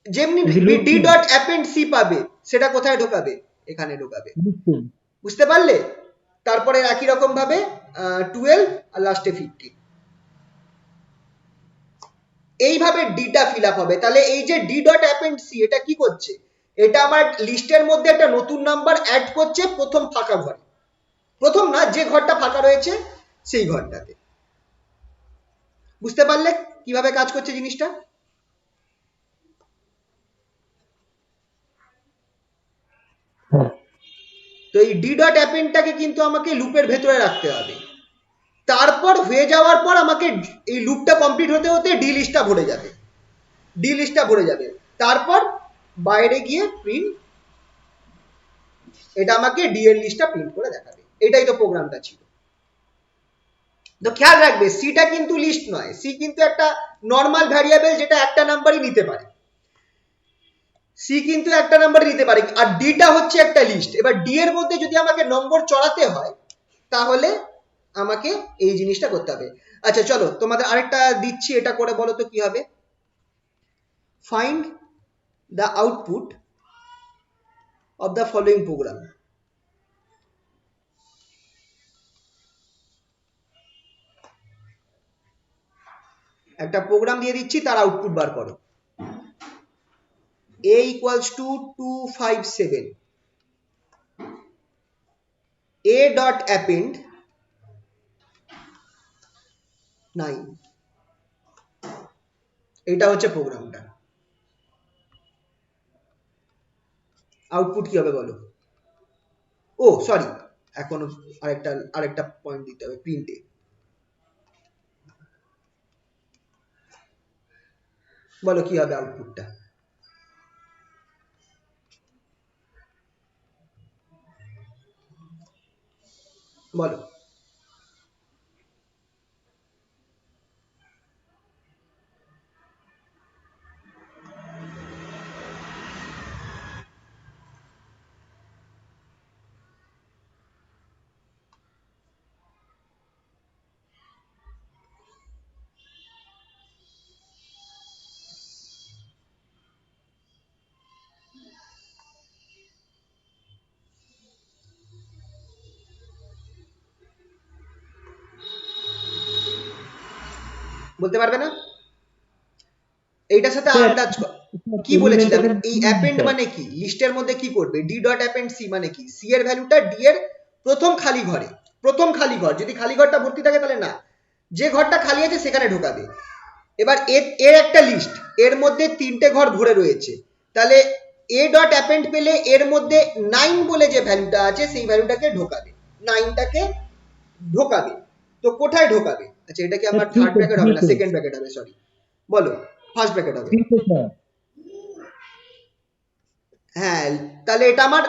যেমনি ডি ডট অ্যাপেন্ড সি পাবে, সেটা কোথায় ঢোকাবে, এখানে ঢোকাবে। বুঝতে পারলে, তারপরে একই রকম ভাবে 12 আর লাস্টে 15। এইভাবে ডিটা ফিল আপ হবে। তাহলে এই যে ডি ডট অ্যাপেন্ড সি এটা কি করছে, এটা আমার লিস্টের মধ্যে একটা নতুন নাম্বার অ্যাড করছে প্রথম ফাঁকা ঘরে, প্রথম না, যে ঘরটা ফাঁকা রয়েছে সেই ঘরটাতে। বুঝতে পারলে কিভাবে কাজ করছে জিনিসটা? তো এই ডি ডট অ্যাপেন্ডটাকে কিন্তু আমাকে লুপের ভেতরে রাখতে হবে। তারপর হয়ে যাওয়ার পর আমাকে এই লুপটা কমপ্লিট হতে হতে ডি লিস্টটা ভরে যাবে, ডি লিস্টটা ভরে যাবে। তারপর বাইরে গিয়ে প্রিন্ট, এটা আমাকে ডি এর লিস্টটা প্রিন্ট করে দেখাবে। এটাই তো প্রোগ্রামটা ছিল। তো খেয়াল রাখবে সিটা কিন্তু লিস্ট নয়, সি কিন্তু একটা নর্মাল ভ্যারিয়েবল যেটা একটা নাম্বারই নিতে পারে। সি কিন্তু একটা নাম্বার নিতে পারে, আর ডিটা হচ্ছে একটা লিস্ট। এবার ডি এর মধ্যে যদি আমাকে নম্বর চড়াতে হয় তাহলে আমাকে এই জিনিসটা করতে হবে। আচ্ছা চলো তোমাদের আরেকটা দিচ্ছি, এটা করে বলো তো কি হবে। Find the output of the following program. একটা প্রোগ্রাম দিয়ে দিচ্ছি, তার আউটপুট বার করো। a equals to 257, a dot append 9। এটা হচ্ছে প্রোগ্রামটা। আউটপুট কি হবে বলো? ও সরি, এখনো আরেকটা পয়েন্ট দিতে হবে, প্রিন্টে। বলো কি হবে আউটপুটটা? বলো। বলতে পারবে না? এইটার সাথে আন্দাজ কি বলেছিলাম, এই অ্যাপেন্ড মানে কি, লিস্টের মধ্যে কি করবে, ডি ডট অ্যাপেন্ড সি মানে কি, সি এর ভ্যালুটা ডি এর প্রথম খালি ঘরে, প্রথম খালি ঘর, যদি খালি ঘরটা ভর্তি থাকে তাহলে না, যে ঘরটা খালি আছে সেখানে ঢোকাবে। এবার এর একটা লিস্ট, এর মধ্যে 3টে ঘর ভরে রয়েছে, তাহলে এ ডট অ্যাপেন্ড পেলে এর মধ্যে 9 বলে যে ভ্যালুটা আছে সেই ভ্যালুটাকে ঢোকাবে, 9টাকে ঢোকাবে। তো কোথায় ঢোকাবে? আচ্ছা এটা কি আমার থার্ড ব্র্যাকেট হবে না সেকেন্ড ব্র্যাকেট হবে? সরি, বলো। ফার্স্ট ব্র্যাকেট হবে। হ্যাঁ, তাহলে এটা আমার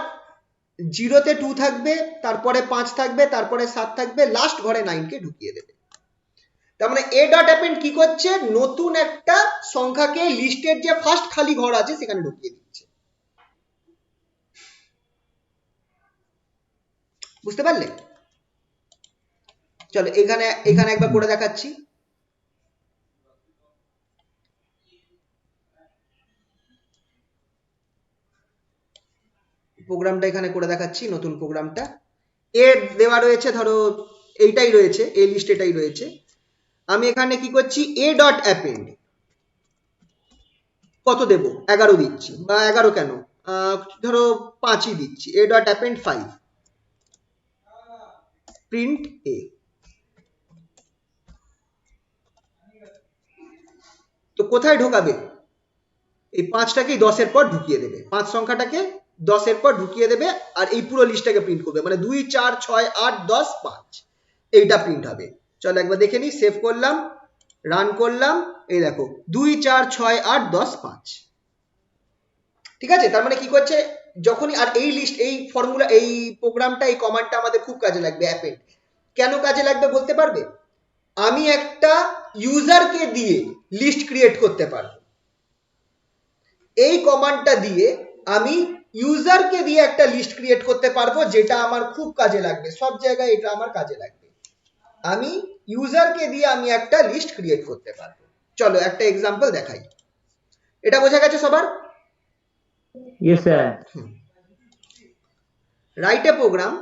0-তে 2 থাকবে, তারপরে 5 থাকবে, তারপরে 7 থাকবে, লাস্ট ঘরে 9 কে ঢুকিয়ে দেবে। তার মানে এ ডট অ্যাপেন্ড কি করছে, নতুন একটা সংখ্যাকে লিস্টের যে ফার্স্ট খালি ঘর আছে সেখানে ঢুকিয়ে দিচ্ছে। বুঝতে পারলে? চলো এখানে এখানে একবার করে দেখাচ্ছি। প্রোগ্রামটা এখানে করে দেখাচ্ছি, নতুন প্রোগ্রামটা। এ দেওয়া রয়েছে, ধরো এইটাই রয়েছে, এ লিস্ট এটাই রয়েছে। আমি এখানে কি করছি, এ ডট অ্যাপেন্ড কত দেব, 11 দিচ্ছি, বা 11 কেন, ধরো 5ই দিচ্ছি, এ ডট অ্যাপেন্ড 5, প্রিন্ট এ। তো কোথায় ঢোকাবে, এই 5টাকেই 10-এর পর ঢুকিয়ে দেবে, 5 সংখ্যাটাকে 10-এর পর ঢুকিয়ে দেবে, আর এই পুরো লিস্টটাকে প্রিন্ট করবে, মানে 2 4 6 8 10 5 এইটা প্রিন্ট হবে। চলো একবার দেখে নিই, সেভ করলাম, রান করলাম, এই দেখো 2 4 6 8 10 5। ঠিক আছে, তার মানে কি করছে, যখনই, আর এই লিস্ট, এই ফর্মুলা, এই প্রোগ্রামটা, এই কমান্ডটা আমাদের খুব কাজে লাগবে অ্যাপেন্ড। কেন কাজে লাগবে বলতে পারবে? আমি একটা ইউজারকে দিয়ে লিস্ট ক্রিয়েট করতে পারবো, এই কমান্ডটা দিয়ে আমি ইউজারকে দিয়ে একটা লিস্ট ক্রিয়েট করতে পারবো, যেটা আমার খুব কাজে লাগবে, সব জায়গায় এটা আমার কাজে লাগবে। আমি ইউজারকে দিয়ে আমি একটা লিস্ট ক্রিয়েট করতে পারবো। চলো একটা এক্সাম্পল দেখাই। এটা বোঝা গেছে সবার? Yes, sir. Write a program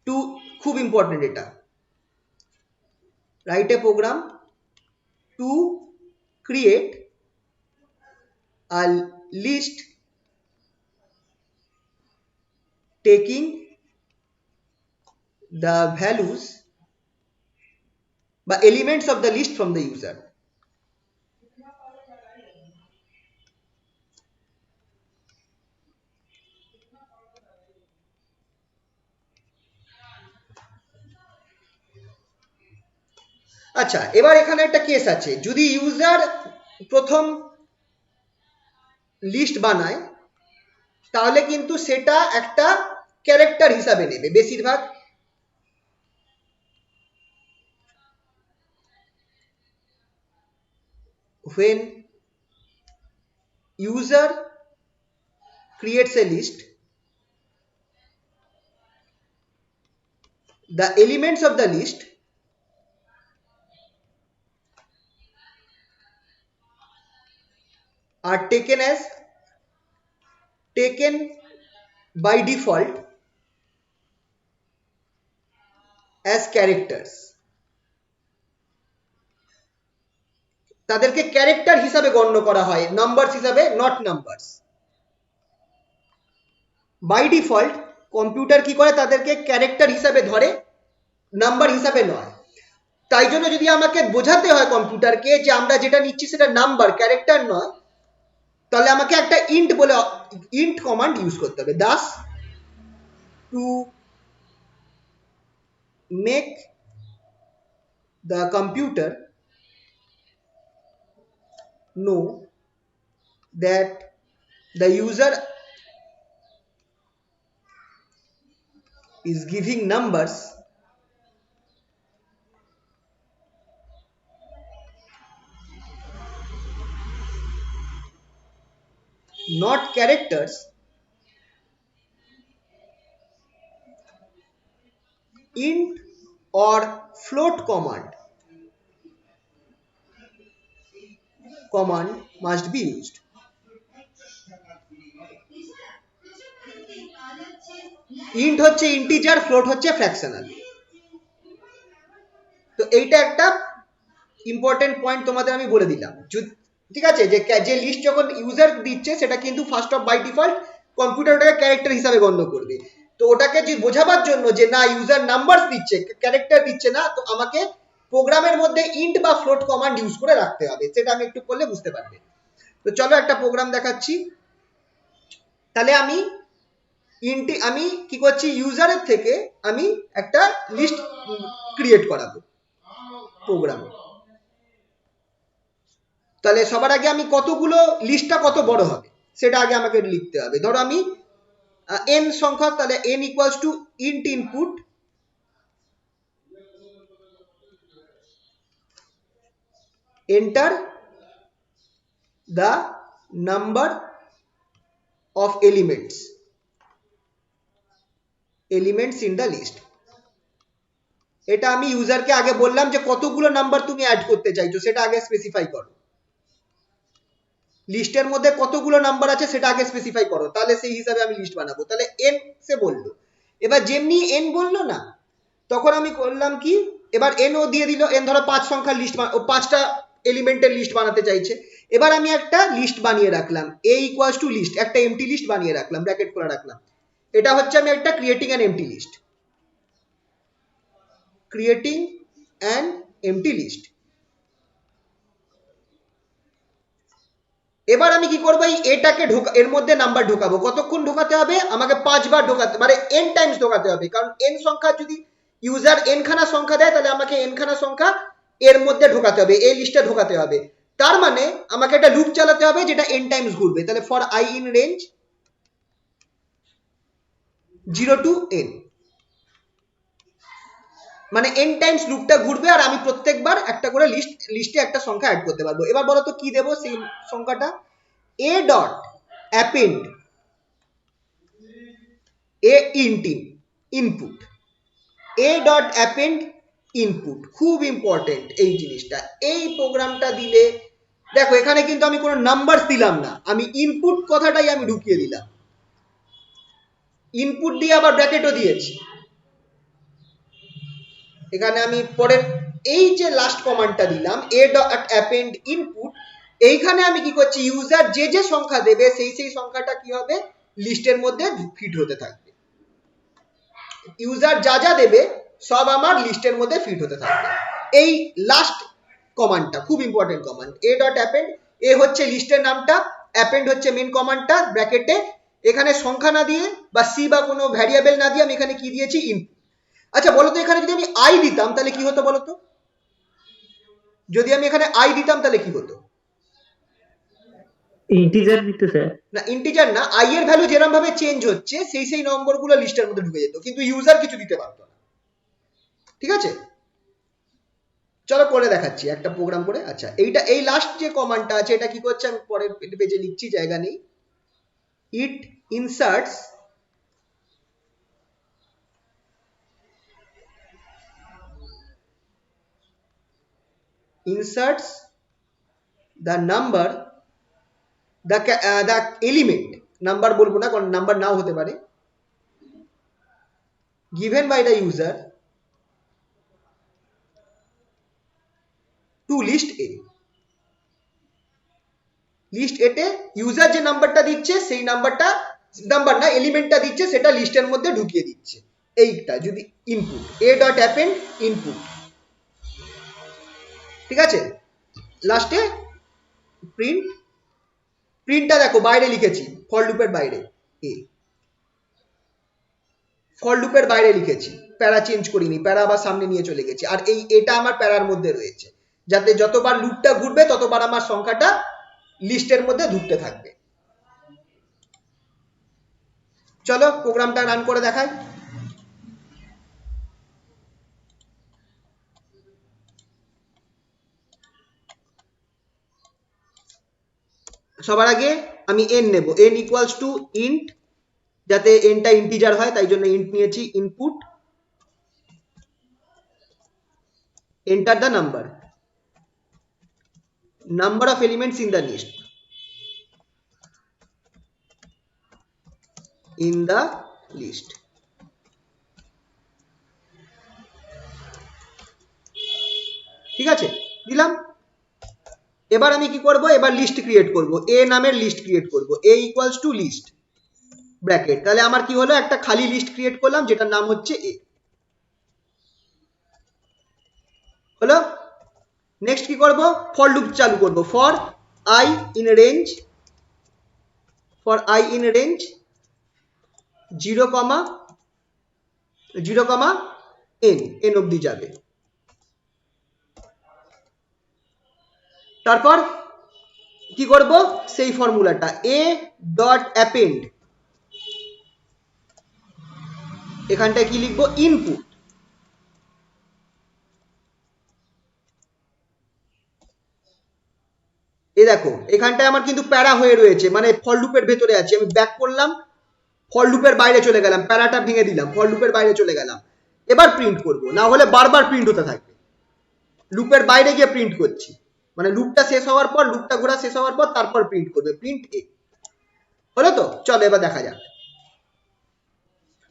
to, খুব ইম্পর্টেন্ট এটা, write a program to create a list taking the values বা elements of the list from the user. আচ্ছা, এবার এখানে একটা কেস আছে, যদি ইউজার প্রথম লিস্ট বানায় তাহলে কিন্তু সেটা একটা ক্যারেক্টার হিসাবে নেবে বেশিরভাগ। when user creates a list, the elements of the list are taken by default as characters, তাদেরকে ক্যারেক্টার হিসাবে গণ্য করা হয়, নাম্বারস হিসাবে not numbers. By default computer কি করে, তাদেরকে ক্যারেক্টার হিসাবে ধরে, নাম্বার হিসাবে নয়। তাই জন্য যদি আমাকে বোঝাতে হয় কম্পিউটারকে যে আমরা যেটা নিচ্ছি সেটা নাম্বার, ক্যারেক্টার নয়, তাহলে আমাকে একটা ইন্ট কমান্ড ইউজ করতে হবে। Das to make the computer know that the user is giving numbers, not characters, int or float command must be used. int হচ্ছে ইন্টিজার, ফ্লোট হচ্ছে ফ্র্যাকশনাল। তো এইটা একটা ইম্পর্টেন্ট পয়েন্ট তোমাদের আমি বলে দিলাম, ঠিক আছে, যে লিস্ট যখন ইউজার দিচ্ছে সেটা কিন্তু first of by default computer ওটাকে ক্যারেক্টার হিসাবে গণ্য করবে। তো ওটাকে যে বোঝাবার জন্য যে না ইউজার নাম্বার দিচ্ছে, ক্যারেক্টার দিচ্ছে না, তো আমাকে প্রোগ্রামের মধ্যে ইন্ট বা ফ্লোট কমান্ড ইউজ করে রাখতে হবে, সেটা আমি একটু করলে বুঝতে পারবে। তো চলো একটা প্রোগ্রাম দেখাচ্ছি। তাহলে আমি কি করছি, ইউজারের থেকে আমি একটা লিস্ট ক্রিয়েট করাবো প্রোগ্রামে। তাহলে সবার আগে আমি কতগুলো লিস্টটা কত বড় হবে সেটা আগে আমাকে লিখতে হবে। ধরো আমি n সংখ্যক, তাহলে n equals to int input enter the number of elements in the list। এটা আমি ইউজারকে আগে বললাম যে কতগুলো নাম্বার তুমি অ্যাড করতে চাইছো সেটা আগে স্পেসিফাই করো, লিস্টের মধ্যে কতগুলো নাম্বার আছে সেটা আগে স্পেসিফাই করো, তাহলে সেই হিসাবে আমি লিস্ট বানাবো। তাহলে n সে বললো, এবার যেমনি n বললো না তখন আমি করলাম কি, এবার n ও দিয়ে দিল, n ধরো 5 সংখ্যার লিস্ট, ও 5টা এলিমেন্টের লিস্ট বানাতে চাইছে। এবার আমি একটা লিস্ট বানিয়ে রাখলাম, a ইকুয়ালস টু লিস্ট, একটা এমটি লিস্ট বানিয়ে রাখলাম, ব্র্যাকেট খোলা রাখলাম। এটা হচ্ছে আমি একটা creating an empty list, creating an empty list. এবার আমি কি করবো, এই এটাকে এর মধ্যে নাম্বার ঢোকাবো। কতক্ষণ ঢোকাতে হবে, আমাকে 5 বার ঢোকাতে, মানে n টাইমস ঢোকাতে হবে, কারণ n সংখ্যা যদি ইউজার n খানা সংখ্যা দেয় তাহলে আমাকে n খানা সংখ্যা এর মধ্যে ঢোকাতে হবে, এই লিস্টে ঢোকাতে হবে। তার মানে আমাকে একটা লুপ চালাতে হবে যেটা n টাইমস ঘুরবে। তাহলে for i in range 0 to n, মানে n টাইমস লুপটা ঘুরবে আর আমি প্রত্যেকবার একটা করে লিস্টে একটা সংখ্যা অ্যাড করতে পারবো। এবার বলো তো কি দেবো সেই সংখ্যাটা, a dot append a input, a dot append input, খুব ইম্পর্টেন্ট এই জিনিসটা। এই প্রোগ্রামটা দিলে দেখো এখানে কিন্তু আমি কোনো নাম্বার দিলাম না, আমি ইনপুট কথাটাই আমি ঢুকিয়ে দিলাম, ইনপুট দিয়ে আবার ব্র্যাকেটও দিয়েছি। এখানে আমি পরের এই যে লাস্ট কমান্ডটা দিলাম এ ডট অ্যাপেন্ড ইনপুট, এইখানে আমি কি করছি, ইউজার যে যে সংখ্যা দেবে সেই সেই সংখ্যাটা কি হবে লিস্টের মধ্যে ফিট হতে থাকবে। ইউজার যা যা দেবে সব আমার লিস্টের মধ্যে ফিট হতে থাকবে। এই লাস্ট কমান্ডটা খুব important command, A dot append. A হচ্ছে লিস্টের নামটা, অ্যাপেন্ড হচ্ছে মেন কমান্ডটা ব্র্যাকেটে, এখানে সংখ্যা না দিয়ে বা সি বা কোনো ভ্যারিয়েবল না দিয়ে আমি এখানে কি দিয়েছি, ইনপুট। আচ্ছা বলো তো এখানে যদি আমি আই দিতাম তাহলে কি হতো বলো তো, যদি আমি এখানে আই দিতাম তাহলে কি হতো? ইন্টিজার দিতে স্যার। না ইন্টিজার না, আই এর ভ্যালু যেরকম ভাবে চেঞ্জ হচ্ছে সেই সেই নম্বরগুলো লিস্টের মধ্যে ঢুকে যেত, কিন্তু ইউজার কিছু দিতে পারতো না। ঠিক আছে, চলো করে দেখাচ্ছি একটা প্রোগ্রাম করে। আচ্ছা এইটা এই লাস্ট যে কমান্ডটা আছে এটা কি করছে আমি পরের পেজে লিখছি, জায়গা নেই। ইট inserts the number the element, number বলবো না কারণ নাম্বার নাও হতে পারে, given by the user to list A। List এতে ইউজার যে নাম্বারটা দিচ্ছে সেই নাম্বারটা, নাম্বার না এলিমেন্টটা দিচ্ছে সেটা লিস্টের মধ্যে ঢুকিয়ে দিচ্ছে। এইটা যদি ইনপুট এ ডট অ্যাপেন্ড ইনপুট, ঠিক আছে। লাস্টে প্রিন্ট, প্রিন্টটা দেখো বাইরে লিখেছি ফর লুপের বাইরে, এ ফর লুপের বাইরে লিখেছি, প্যারা চেঞ্জ করিনি, প্যারা আবার সামনে নিয়ে চলে গেছি। আর এই এটা আমার প্যারার মধ্যে রয়েছে, যাতে যতবার লুপটা ঘুরবে ততবার আমার সংখ্যাটা লিস্টের মধ্যে ঢুকতে থাকবে। চলো প্রোগ্রামটা রান করে দেখাই। সবার আগে আমি n নেব, n ইকুয়ালস টু ইন্ট, যাতে nটা ইন্টিজার হয় তাই জন্য ইন্ট নিয়েছি, input enter the number of elements in the list, ঠিক আছে দিলাম। এবার আমি কি করব, এবার লিস্ট ক্রিয়েট করব, এ নামের লিস্ট ক্রিয়েট করব, এ ইকুয়ালস টু লিস্ট ব্র্যাকেট, তাহলে আমার কি হলো একটা খালি লিস্ট ক্রিয়েট করলাম যেটার নাম হচ্ছে এ, হলো। নেক্সট কি করব, ফর লুপ চালু করব, for I in range 0, 0, n অবধি যাবে। তারপর কি করব, সেই ফর্মুলাটা এ ডট অ্যাপেন্ড, এখানটায় কি লিখবো, ইনপুট। এই দেখো এখানটায় আমার কিন্তু প্যারা হয়ে রয়েছে, মানে ফর লুপের ভেতরে আছে, আমি ব্যাক করলাম, ফর লুপের বাইরে চলে গেলাম, প্যারাটা ভেঙে দিলাম, ফর লুপের বাইরে চলে গেলাম। এবার প্রিন্ট করব, না হলে বারবার প্রিন্ট হতে থাকবে। লুপের বাইরে গিয়ে প্রিন্ট করছি, মানে লুপটা শেষ হওয়ার পর, লুপটা ঘোরা শেষ হওয়ার পর তারপর প্রিন্ট করবে, প্রিন্ট এ, হলো তো। চলো এবার দেখা যাক।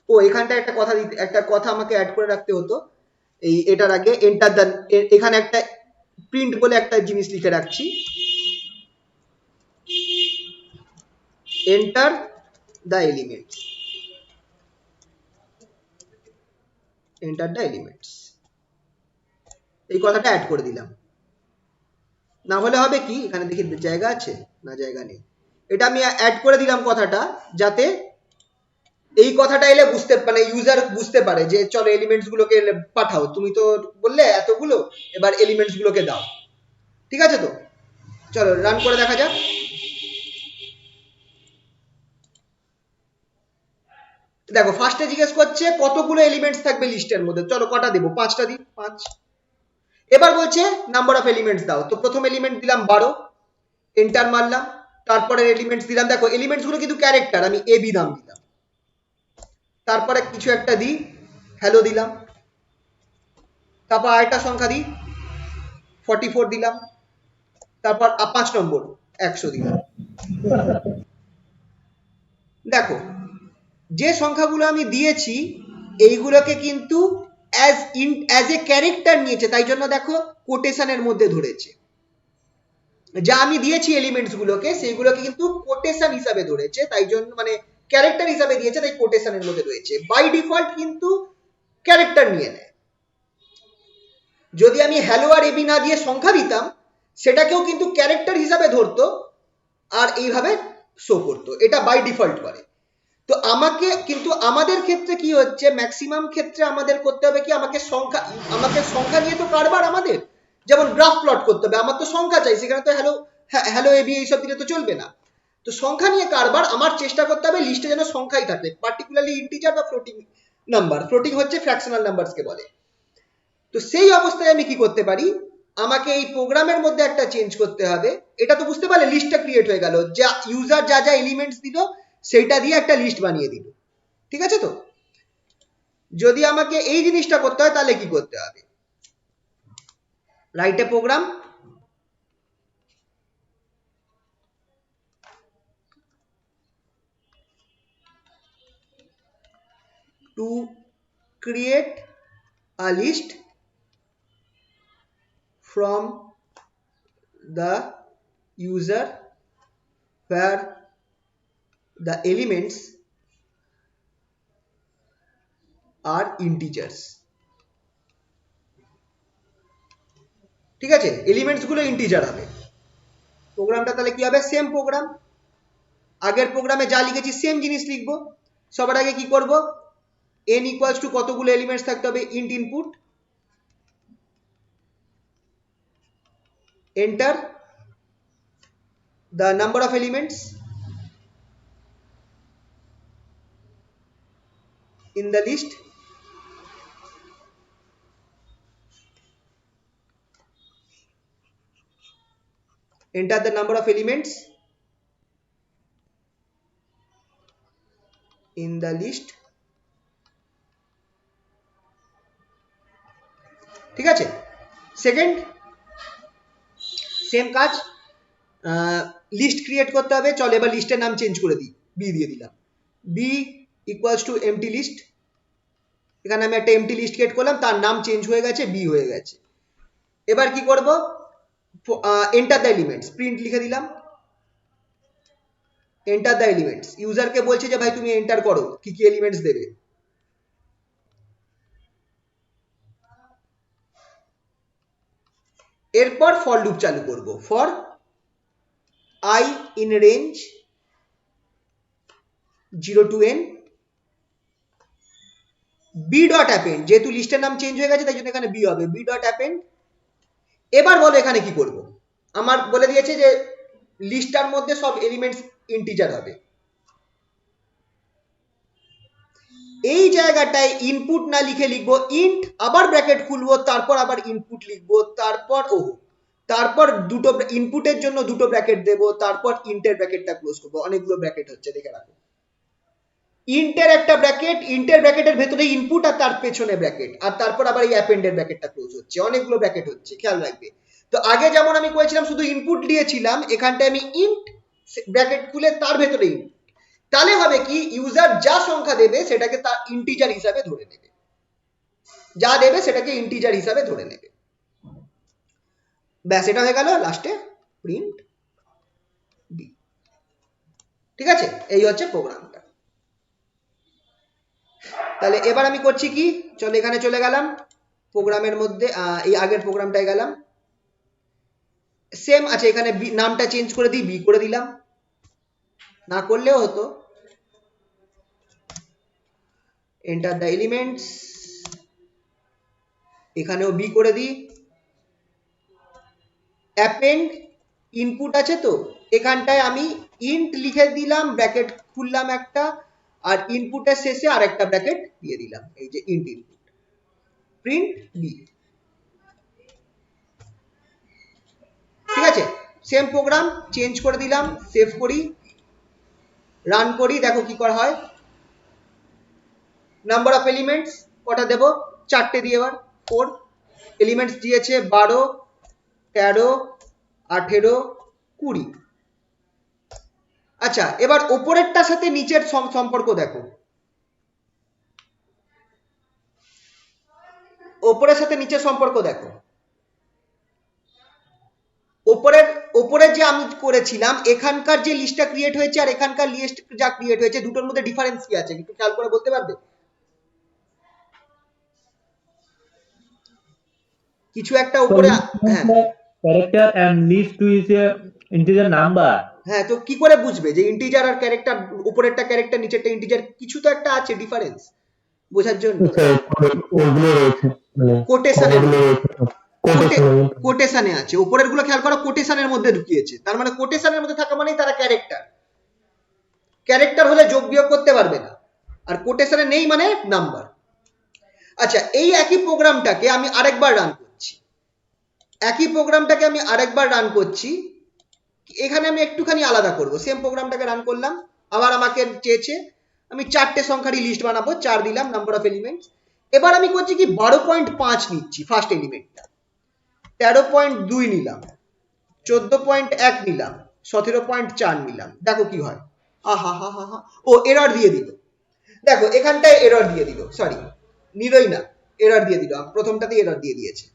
ও এখানটা একটা কথা আমাকে অ্যাড করে রাখতে হতো, এই এটার আগে এন্টার দ্য, এখানে একটা প্রিন্ট বলে একটা জিনিস লিখে রাখছি, এন্টার দ্য এলিমেন্টস, এই কথাটা অ্যাড করে দিলাম। না হলে হবে কি, এখানে দেখি জায়গা আছে না, জায়গা নেই, এটা আমি অ্যাড করে দিলাম কথাটা, যাতে এই কথাটা এলে বুঝতে, মানে ইউজার বুঝতে পারে যে চলো এলিমেন্টস গুলোকে পাঠাও, তুমি তো বললে এতগুলো, এবার এলিমেন্টস গুলোকে দাও। ঠিক আছে তো, চলো রান করে দেখা যাক। দেখো ফার্স্টে জিজ্ঞেস করছে কতগুলো এলিমেন্টস থাকবে লিস্টের মধ্যে, চলো কটা দেবো, 5টা দিই, 5। এবার বলছে নাম্বার অফ এলিমেন্টস দাও, তো প্রথম এলিমেন্ট দিলাম 12, এন্টার মারলাম, তারপরে এলিমেন্টস দিলাম, দেখো এলিমেন্টস গুলো কিন্তু ক্যারেক্টার, আমি এ বি নাম দিলাম, তারপরে কিছু একটা দিই, হ্যালো দিলাম, তারপর আরেকটা সংখ্যা দিই 44 দিলাম, তারপর 5 নম্বর 100 দিলাম। দেখো যে সংখ্যাগুলো আমি দিয়েছি এইগুলোকে কিন্তু অ্যাজ এ ক্যারেক্টার নিয়েছে, তাই জন্য দেখো কোটেশনের মধ্যে ধরেছে। যা আমি দিয়েছি এলিমেন্টস গুলোকে সেইগুলোকে কিন্তু কোটেশন হিসাবে ধরেছে, তাই জন্য মানে ক্যারেক্টার হিসাবে দিয়েছে, তাই কোটেশনের মধ্যে রয়েছে। বাই ডিফল্ট কিন্তু ক্যারেক্টার নিয়ে নেয়। যদি আমি হ্যালো আর এবি না দিয়ে সংখ্যা দিতাম, সেটাকেও কিন্তু ক্যারেক্টার হিসাবে ধরতো আর এইভাবে শো করতো, এটা বাই ডিফল্ট করে। তো আমাকে কিন্তু আমাদের ক্ষেত্রে কি হচ্ছে, ম্যাক্সিমাম ক্ষেত্রে আমাদের করতে হবে কি, আমাকে সংখ্যা নিয়ে তো কারবার আমাদের, যেমন গ্রাফ প্লট করতে হবে, আমার তো সংখ্যা চাই, সেখানে তো হ্যালো এবি এইসব দিলে তো চলবে না। তো সংখ্যা নিয়ে কারবার, আমার চেষ্টা করতে হবে লিস্টে যেন সংখ্যাই থাকে, পার্টিকুলারলি ইন্টিজার বা ফ্লোটিং নাম্বার। ফ্লোটিং হচ্ছে ফ্র্যাকশনাল নাম্বারসকে বলে। তো সেই অবস্থায় আমি কি করতে পারি, আমাকে এই প্রোগ্রামের মধ্যে একটা চেঞ্জ করতে হবে। এটা তো বুঝতে পারলে লিস্টটা ক্রিয়েট হয়ে গেল, যা ইউজার যা যা এলিমেন্টস দিল সেইটা দিয়ে একটা লিস্ট বানিয়ে দিল, ঠিক আছে? তো যদি আমাকে এই জিনিসটা করতে হয় তাহলে কি করতে হবে, write a program, to create a list from the user where the elements are integers, ঠিক আছে? এলিমেন্টস গুলো ইন্টিজার হবে। প্রোগ্রামটা তাহলে কি হবে, সেম প্রোগ্রাম, আগের প্রোগ্রামে যা লিখেছি সেম জিনিস লিখবো। সবার আগে কি করব, n ইকুয়ালস টু কতগুলো এলিমেন্টস থাকতে হবে, int input, enter the number of elements in the list, enter the number of elements in the list, ঠিক আছে? সেকেন্ড সেম কাজ, লিস্ট ক্রিয়েট করতে হবে। চল এবার লিস্টের নাম চেঞ্জ করে দিই, বি দিয়ে দিলাম, b equals to empty list. এখানে আমি একটা এমটি লিস্ট ক্রিয়েট করলাম, তার নাম চেঞ্জ হয়ে গেছে, বি হয়ে গেছে। এবার কি করব, এন্টার দ্য এলিমেন্টস, প্রিন্ট লিখে দিলাম, এন্টার দ্য এলিমেন্টস। ইউজারকে বলছে যে ভাই তুমি এন্টার করো কি কি এলিমেন্টস দেবে। এরপর ফর লুপ চালু করব, for i in range 0 to n b dot append, যেহেতু লিস্টের নাম চেঞ্জ হয়ে গেছে তাই জন্য এখানে b হবে, b dot append। এবার বলো এখানে কি করব, আমার বলে দিয়েছে যে লিস্টটার মধ্যে সব এলিমেন্টস ইন্টিজার হবে। এই জায়গাটায় ইনপুট না লিখে লিখবো ইন্ট, আবার ব্র্যাকেট খুলবো, তারপর আবার ইনপুট লিখবো, তারপর তারপর দুটো ইনপুটের জন্য দুটো ব্র্যাকেট দেবো, তারপর ইন্টের ব্র্যাকেটটা ক্লোজ করবো। অনেকগুলো ব্র্যাকেট হচ্ছে, দেখে রাখো, ইন্টের একটা ব্র্যাকেট, ইন্টের ব্র্যাকেটের ভেতরে ইনপুট আর তার পেছনে ব্র্যাকেট, আর তারপর আবার এই অ্যাপেন্ডের ব্র্যাকেটটা ক্লোজ হচ্ছে, অনেকগুলো ব্র্যাকেট হচ্ছে, খেয়াল রাখবে। তো আগে যেমন আমি করেছিলাম শুধু ইনপুট দিয়েছিলাম, এখানটায় আমি ইন্ট ব্র্যাকেট খুলে তার ভেতরে ইনপুট, তাহলে হবে কি ইউজার যা সংখ্যা দেবে সেটাকে তার ইন্টিজার হিসাবে ধরে নেবে, যা দেবে সেটাকে ইন্টিজার হিসাবে ধরে নেবে। ব্যাস, এটা হয়ে গেল লাস্টে প্রিন্ট বি, ঠিক আছে? এই হচ্ছে প্রোগ্রামটা। তাহলে এবার আমি করছি কি, চলো এখানে চলে গেলাম প্রোগ্রামের মধ্যে, এই আগের প্রোগ্রামটায় গেলাম, সেম আছে, এখানে নামটা চেঞ্জ করে দিই, বি করে দিলাম, না করলেও হতো, এন্টার দ্য এলিমেন্টস, এখানেও বি করে দিই, অ্যাপেন্ড ইনপুট আছে, তো এখানটায় আমি ইন্ট লিখে দিলাম, ব্র্যাকেট খুললাম একটা, আর ইনপুটের শেষে আর একটা ব্র্যাকেট দিয়ে দিলাম, এই যে ইন্ট ইনপুট, প্রিন্ট বি, ঠিক আছে? সেম প্রোগ্রাম চেঞ্জ করে দিলাম, সেভ করি, রান করি, দেখো কি করা হয়। নাম্বার অফ এলিমেন্টস কটা দেব, চারটে দিয়ে, এবার 4 এলিমেন্টস দিয়েছে, 12, 13, 18, 20। আচ্ছা, এবার ওপরেরটার সাথে নিচের সম্পর্ক দেখো, ওপরের সাথে নিচের সম্পর্ক দেখো, ওপরের যে আমি করেছিলাম এখানকার যে লিস্টটা ক্রিয়েট হয়েছে আর এখানকার লিস্ট যা ক্রিয়েট হয়েছে দুটোর মধ্যে ডিফারেন্স কি আছে একটু খেয়াল করে বলতে পারবে? কিছু একটা So উপরে, list means হ্যাঁ a character and list 2 is a integer number. হ্যাঁ, তো কি করে বুঝবে যে ইন্টিজার আর ক্যারেক্টার, উপরেরটা ক্যারেক্টার নিচেরটা ইন্টিজার? কিছু তো একটা আছে ডিফারেন্স বোঝার জন্য। ওগুলো রয়েছে মানে কোটেশনের ওগুলো মধ্যে, কোটেশনে কোটেশনে আছে, উপরের গুলো খেয়াল করো কোটেশনের মধ্যে ঢুকিয়েছে, তার মানে কোটেশনের মধ্যে থাকা মানেই তারা ক্যারেক্টার। ক্যারেক্টার হলে যোগ বিয়োগ করতে পারবে না, আর কোটেশনে নেই মানে নাম্বার। আচ্ছা, এই একই প্রোগ্রামটাকে আমি আরেকবার রান করছি, এখানে আমি একটুখানি আলাদা করব। সেম প্রোগ্রামটাকে রান করলাম, আবার আমাকে চেয়েছে আমি 4টে সংখ্যারই লিস্ট বানাবো, 4 দিলাম নাম্বার অফ এলিমেন্টস। এবার আমি করছি কি 12.5 নিচ্ছি ফার্স্ট এলিমেন্টটা, 13.2 নিলাম, 14.1 নিলাম, 17.4 নিলাম, দেখো কি হয়। আহা হা হা হা, ও এরর দিয়ে দিল, দেখো এখানটায় এরর দিয়ে দিল, সরি নিলই না, এরর দিয়ে দিল, প্রথমটাতেই এরর দিয়ে দিয়েছে।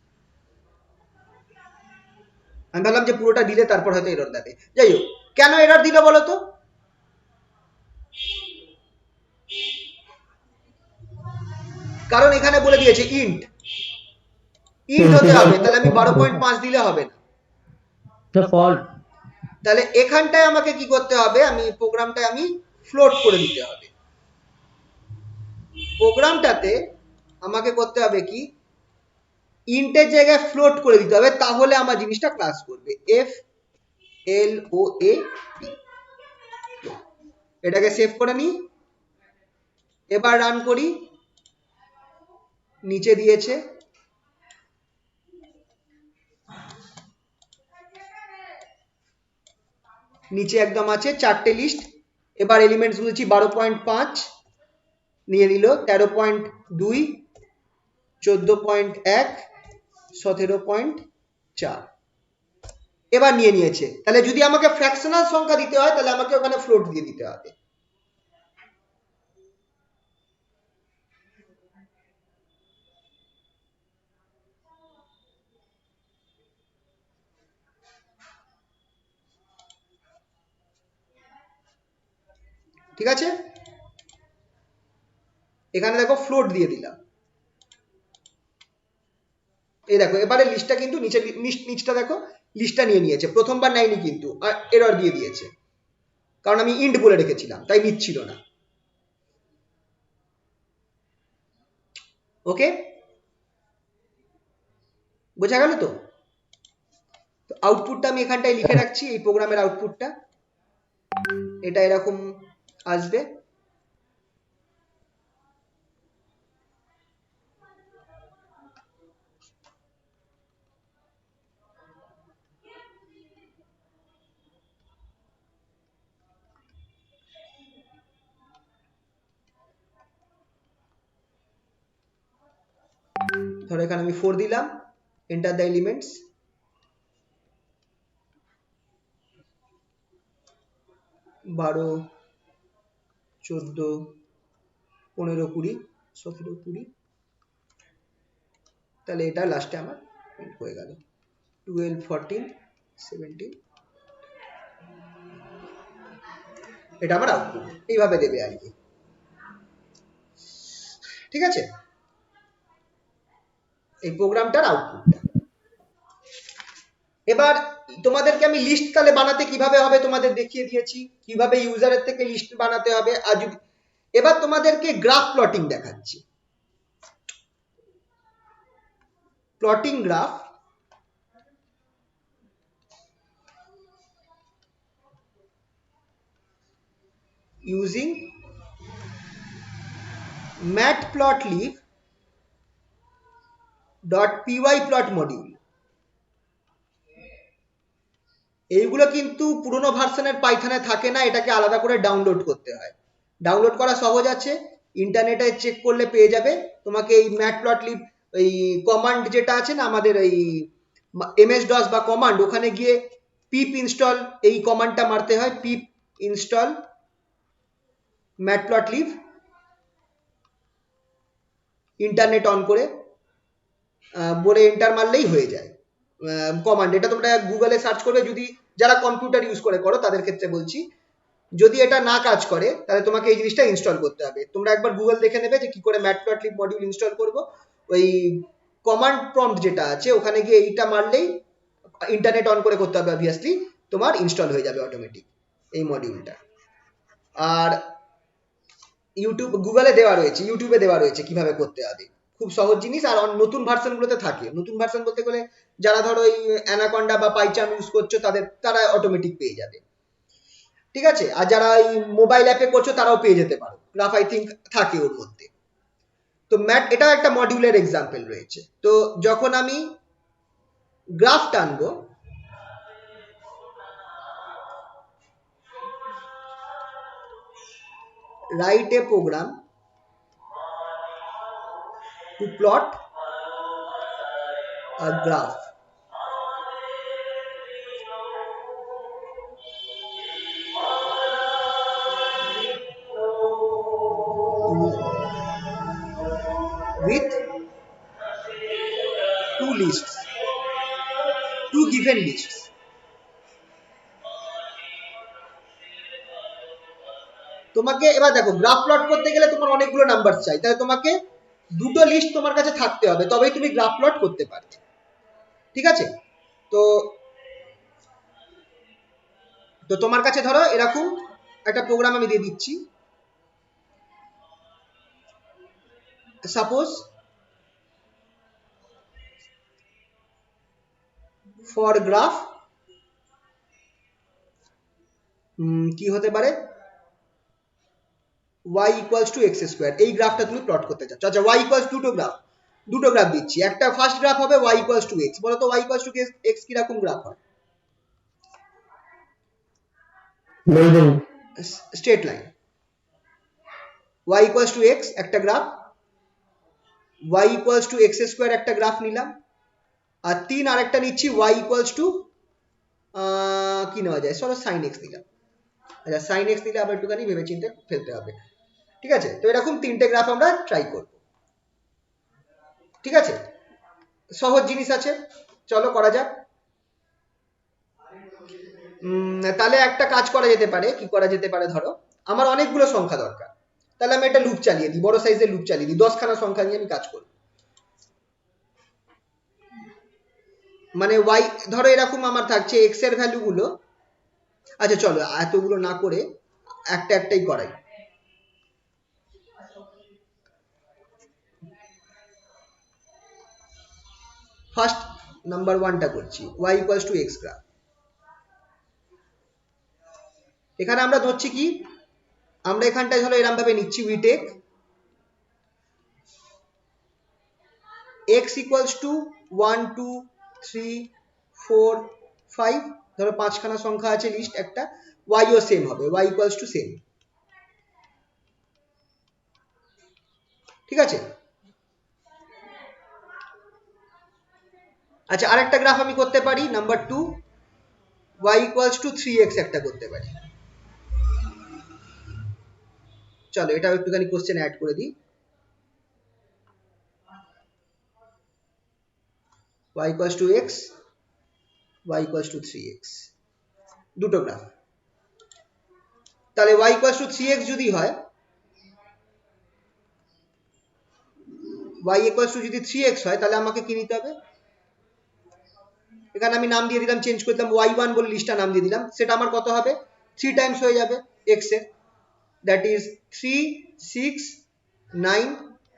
আমি ভাবলাম যে পুরোটা দিলে তারপর হয়তো এরর দেবে, যাই হোক। কেন এরর দিল বলো তো? কারণ এখানে বলে দিয়েছে ইন্ট হতে হবে, তাহলে আমি 12.5 দিলে হবে না। The fault. তাহলে এখানটায় আমাকে কি করতে হবে, আমি প্রোগ্রামটায় আমি ফ্লোট করে দিতে হবে। প্রোগ্রামটাতে আমাকে করতে হবে কি, ইন্টের জায়গায় ফ্লোট করে দিতে হবে, তাহলে আমার জিনিসটা ক্লাস করবে। F L O A P, এটাকে সেভ করে নিই, এবার রান করি। নিচে দিয়েছে, নিচে একদম আছে 4টে লিস্ট। এবার এলিমেন্টস বলছি 12.5 নিয়ে নিল, 13.2, 14.1, 17.4 এবার নিয়ে নিয়েছে। তাহলে যদি আমাকে ফ্র্যাকশনাল সংখ্যা দিতে হয় তাহলে আমাকে ওখানে ফ্লোট দিয়ে দিতে হবে। ঠিক আছে, এখানে দেখো ফ্লোট দিয়ে দিলাম। এই দেখো এবারে লিস্টটা কিন্তু নিচটা দেখো, লিস্টটা নিয়ে নিয়েছে, প্রথমবার নেয়নি কিন্তু, আর এরর দিয়ে দিয়েছে, কারণ আমি ইন্ট বলে রেখেছিলাম তাই নিচ্ছিল না। ওকে, বোঝা গেল তো? আউটপুটটা আমি এখানটায় লিখে রাখছি, এই প্রোগ্রামের আউটপুটটা এটা এরকম আসবে। ধরো এখানে আমি 4 দিলাম, এন্টার দ্য এলিমেন্টস, 12, 14, 15, 20, 17, 20, তাহলে এটা লাস্টে আমার হয়ে গেল 12, 14, 17, এটা আমার আউটপুট। এইভাবে দেবে আর কি, ঠিক আছে, এই প্রোগ্রামটার আউটপুটটা। এবার তোমাদেরকে আমি লিস্ট তাহলে বানাতে কিভাবে হবে তোমাদের দেখিয়ে দিয়েছি, কিভাবে ইউজারের থেকে লিস্ট বানাতে হবে। আর যদি এবার তোমাদেরকে গ্রাফ প্লটিং দেখাচ্ছি, plotting graph using matplotlib.pyplot module. এইগুলো কিন্তু পুরোনো ভার্সনের পাইথনে থাকে না, এটাকে আলাদা করে ডাউনলোড করতে হয়। ডাউনলোড করা সহজ আছে, ইন্টারনেটে চেক করলে পেয়ে যাবে। তোমাকে এই ম্যাটপ্লটলিব এই কমান্ড যেটা আছে না আমাদের এই ms-dos বা কমান্ড, ওখানে গিয়ে পিপ ইনস্টল এই কমান্ডটা মারতে হয়, পিপ ইনস্টল ম্যাটপ্লটলিব, ইন্টারনেট অন করে। বলে এন্টার মারলেই হয়ে যায় কমান্ড। এটা তোমরা গুগলে সার্চ করবে, যদি যারা কম্পিউটার ইউজ করে করো তাদের ক্ষেত্রে বলছি। যদি এটা না কাজ করে তাহলে তোমাকে এই জিনিসটা ইনস্টল করতে হবে। তোমরা একবার গুগল দেখে নেবে যে কি করে ম্যাটপ্লটলিব মডিউল ইনস্টল করব। ওই কমান্ড প্রম্পট যেটা আছে ওখানে গিয়ে এইটা মারলেই, ইন্টারনেট অন করে করতে হবে অবভিয়াসলি, তোমার ইনস্টল হয়ে যাবে অটোমেটিক এই মডিউলটা। আর গুগলে দেওয়া রয়েছে, ইউটিউবে দেওয়া রয়েছে কিভাবে করতে হবে, খুব সহজ জিনিস। আর নতুন ভার্সনগুলোতে থাকে, নতুন ভার্সন বলতে গেলে যারা ধরো ওই অ্যানাকন্ডা বা পাইচার্ম ইউজ করছো তারা অটোমেটিক পেয়ে যাবে, ঠিক আছে। আর যারা এই মোবাইল অ্যাপে করছো তারাও পেয়ে যেতে পারো, গ্রাফ আই থিঙ্ক থাকে ওর মধ্যে। তো এটা একটা মডিউলের এক্সাম্পল রয়েছে। তো যখন আমি গ্রাফ টানবো, write a program to plot a graph with two given lists. তোমাকে এবার দেখো, গ্রাফ প্লট করতে গেলে তোমার অনেকগুলো নাম্বার চাই, তাহলে তোমাকে দুটো লিস্ট তোমার কাছে থাকতে হবে, তবেই তুমি গ্রাফ প্লট করতে পারবে, ঠিক আছে। তো তো তোমার কাছে ধরো এরকম একটা প্রোগ্রাম আমি দিয়ে দিচ্ছি, সাপোজ ফর গ্রাফ কি হতে পারে, y equals to x square, এই গ্রাফটা তুমি প্লট করতে চাচ্ছ। আচ্ছা, y equals দুটো গ্রাফ দিচ্ছি। একটা ফার্স্ট গ্রাফ হবে y equals to x। বলো তো y equals to x কিরকম গ্রাফ হয়? Straight line. y equals to x একটা graph, y equals to x square একটা গ্রাফ নিলাম, আর আরেকটা নিচ্ছি y equals to কি নেওয়া যায়, চলো sin x নিলাম। আচ্ছা, sin x নিলে আবার একটুখানি ভেবে চিন্তে ফেলতে হবে, ঠিক আছে। তো এরকম তিনটে গ্রাফ আমরা ট্রাই করব, ঠিক আছে। সহজ জিনিস আছে, চলো করা যাক। তাহলে একটা কাজ করা যেতে পারে, কি করা যেতে পারে, ধরো আমার অনেকগুলো সংখ্যা দরকার, তাহলে আমি একটা লুপ চালিয়ে দিই, বড় সাইজের লুপ চালিয়ে দিই, 10খানা সংখ্যা নিয়ে আমি কাজ করব। মানে y ধরো এরকম আমার থাকছে x এর ভ্যালু গুলো। আচ্ছা চলো এতগুলো না করে একটাই করাই। ফার্স্ট নাম্বার 1টা করছি, y equals to x graph. এখানে আমরা ধরছি কি, আমরা এখানটায় ধরো এরকম ভাবে নিচ্ছি, we take x equals to 1 2 3 4 5, ধরো 5খানা সংখ্যা আছে লিস্ট একটা, y ও সেম হবে, y equals to সেম, ঠিক আছে। আচ্ছা, আরেকটা গ্রাফ আমি করতে পারি, number 2 y equals to 3x একটা করতে পারি। চলো এটাও একটুখানি কোশ্চেন অ্যাড করে দিই, y equals to x, y equals to 3x, দুটো গ্রাফ। তাহলে y equals to 3x যদি হয়, y equals to যদি 3x হয়, তাহলে আমাকে কি নিতে হবে, এখানে আমি নাম দিয়ে দিলাম, চেঞ্জ করে দিলাম y1 বলে লিস্টটা নাম দিয়ে দিলাম। সেটা আমার কত হবে, 3 টাইমস হয়ে যাবে x এর, দ্যাট ইজ 3 6 9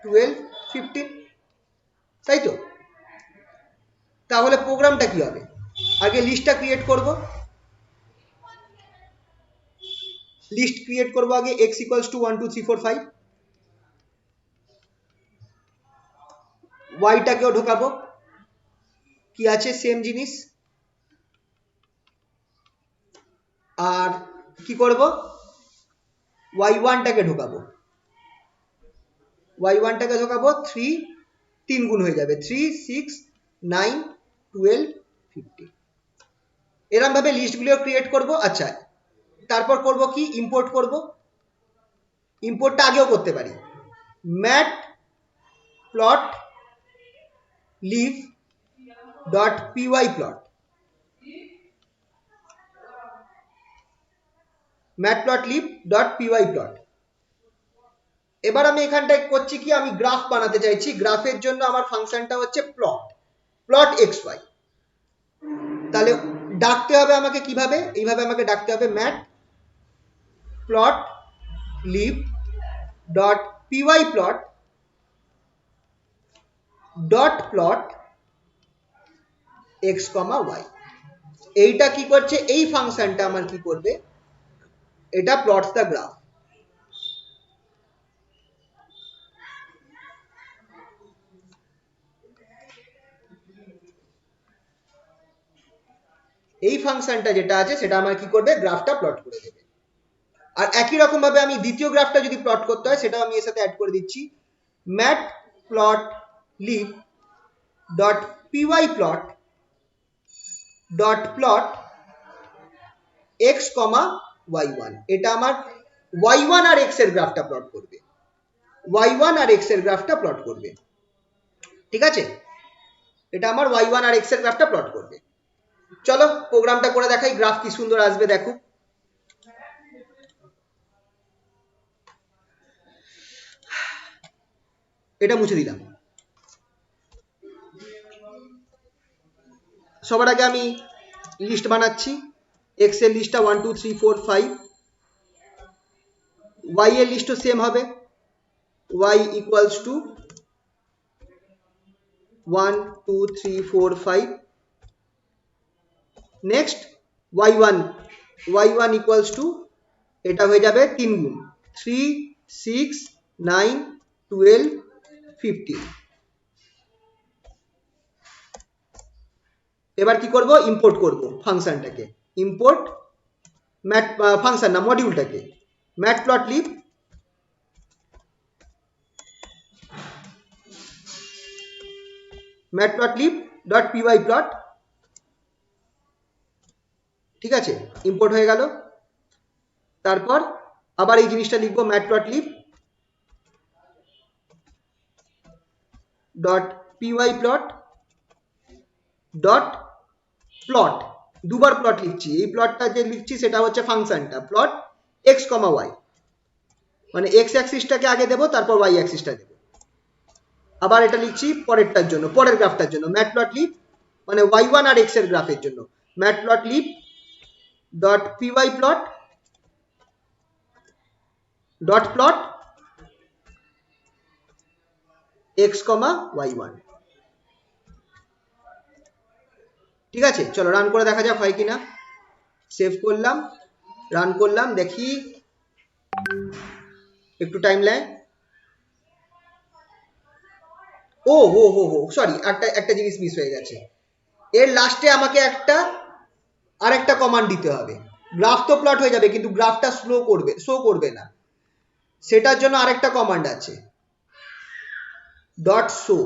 12 15, তাই তো। তাহলে প্রোগ্রামটা কি হবে, আগে লিস্টটা ক্রিয়েট করব, লিস্ট ক্রিয়েট করব আগে, x equals to 1 2 3 4 5, y টাকেও ঢোকাবো, কি আছে সেম জিনিস, আর কি করব, y1 টাকে ঢোকাবো, y1 টাকে ঢোকাবো, 3 গুণ হয়ে যাবে, 3 6 9 12 15, এরকম ভাবে লিস্টগুলো ক্রিয়েট করব। আচ্ছা, তারপর করব কি, ইম্পোর্ট করব। ইম্পোর্টটা আগেও করতে পারি, matplotlib dot pyplot, matplotlib dot pyplot. এবার আমি এখানটায় করছি কি, আমি গ্রাফ বানাতে চাইছি। গ্রাফের জন্য আমার ফাংশনটা হচ্ছে প্লট, প্লট এক্স ওয়াই। তাহলে ডাকতে হবে আমাকে কিভাবে, এইভাবে আমাকে ডাকতে হবে matplotlib dot pyplot dot plot X comma Y. এইটা কি করছে, এই ফাংশনটা আমার কি করবে, এটা প্লটস দ্য গ্রাফ। এই ফাংশনটা যেটা আছে সেটা আমার কি করবে, গ্রাফটা প্লট করে দেবে। আর একই রকম ভাবে আমি দ্বিতীয় গ্রাফটা যদি প্লট করতে হয় সেটাও আমি এর সাথে অ্যাড করে দিচ্ছি, matplotlib dot pyplot dot plot X comma Y one. এটা আমার ওয়াই ওয়ান আর এক্স এর গ্রাফটা প্লট করবে, ওয়াই ওয়ান আর এক্স এর গ্রাফটা প্লট করবে। ঠিক আছে, এটা আমার ওয়াই ওয়ান আর এক্স এর গ্রাফটা প্লট করবে। চলো প্রোগ্রামটা করে দেখাই, গ্রাফ কি সুন্দর আসবে দেখো। এটা মুছে দিলাম। সবার আগে আমি লিস্ট বানাচ্ছি। এক্স এর লিস্টটা 1 2 3 4 5, ওয়াই এর লিস্টও সেম হবে, y equals two 1 2 3 4 5। Next y1 equals to, এটা হয়ে যাবে 3 গুণ 3 6 9 12 15। এবার কি করব, ইম্পোর্ট করব ফাংশনটাকে, ইম্পোর্ট ম্যাট ফাংশন না মডিউলটাকে, ম্যাটপ্লটলিব ডট পিওয়াই প্লট। ঠিক আছে, ইম্পোর্ট হয়ে গেল। তারপর আবার এই জিনিসটা লিখবো, matplotlib dot pyplot dot plot, দুবার প্লট লিখছি। এই প্লটটা যে লিখছি সেটা হচ্ছে ফাংশনটা প্লট এক্স কমা ওয়াই, মানে এক্স অ্যাক্সিসটাকে আগে দেবো তারপর ওয়াই অ্যাক্সিসটা দেবো। আবার এটা লিখছি পরেরটার জন্য, পরের গ্রাফটার জন্য, ম্যাটপ্লটলিব মানে ওয়াই ওয়ান আর এক্স এর গ্রাফের জন্য, matplotlib dot pyplot dot plot X comma Y one. ঠিক আছে, চলো রান করে দেখা যাক হয় কিনা। সেভ করলাম, রান করলাম, দেখি একটু টাইম লাগে। ও হো হো হো সরি, একটা জিনিস মিস হয়ে গেছে। এর লাস্টে আমাকে আরেকটা কমান্ড দিতে হবে। গ্রাফ তো প্লট হয়ে যাবে কিন্তু গ্রাফটা শো করবে না, সেটার জন্য আরেকটা কমান্ড আছে, dot show,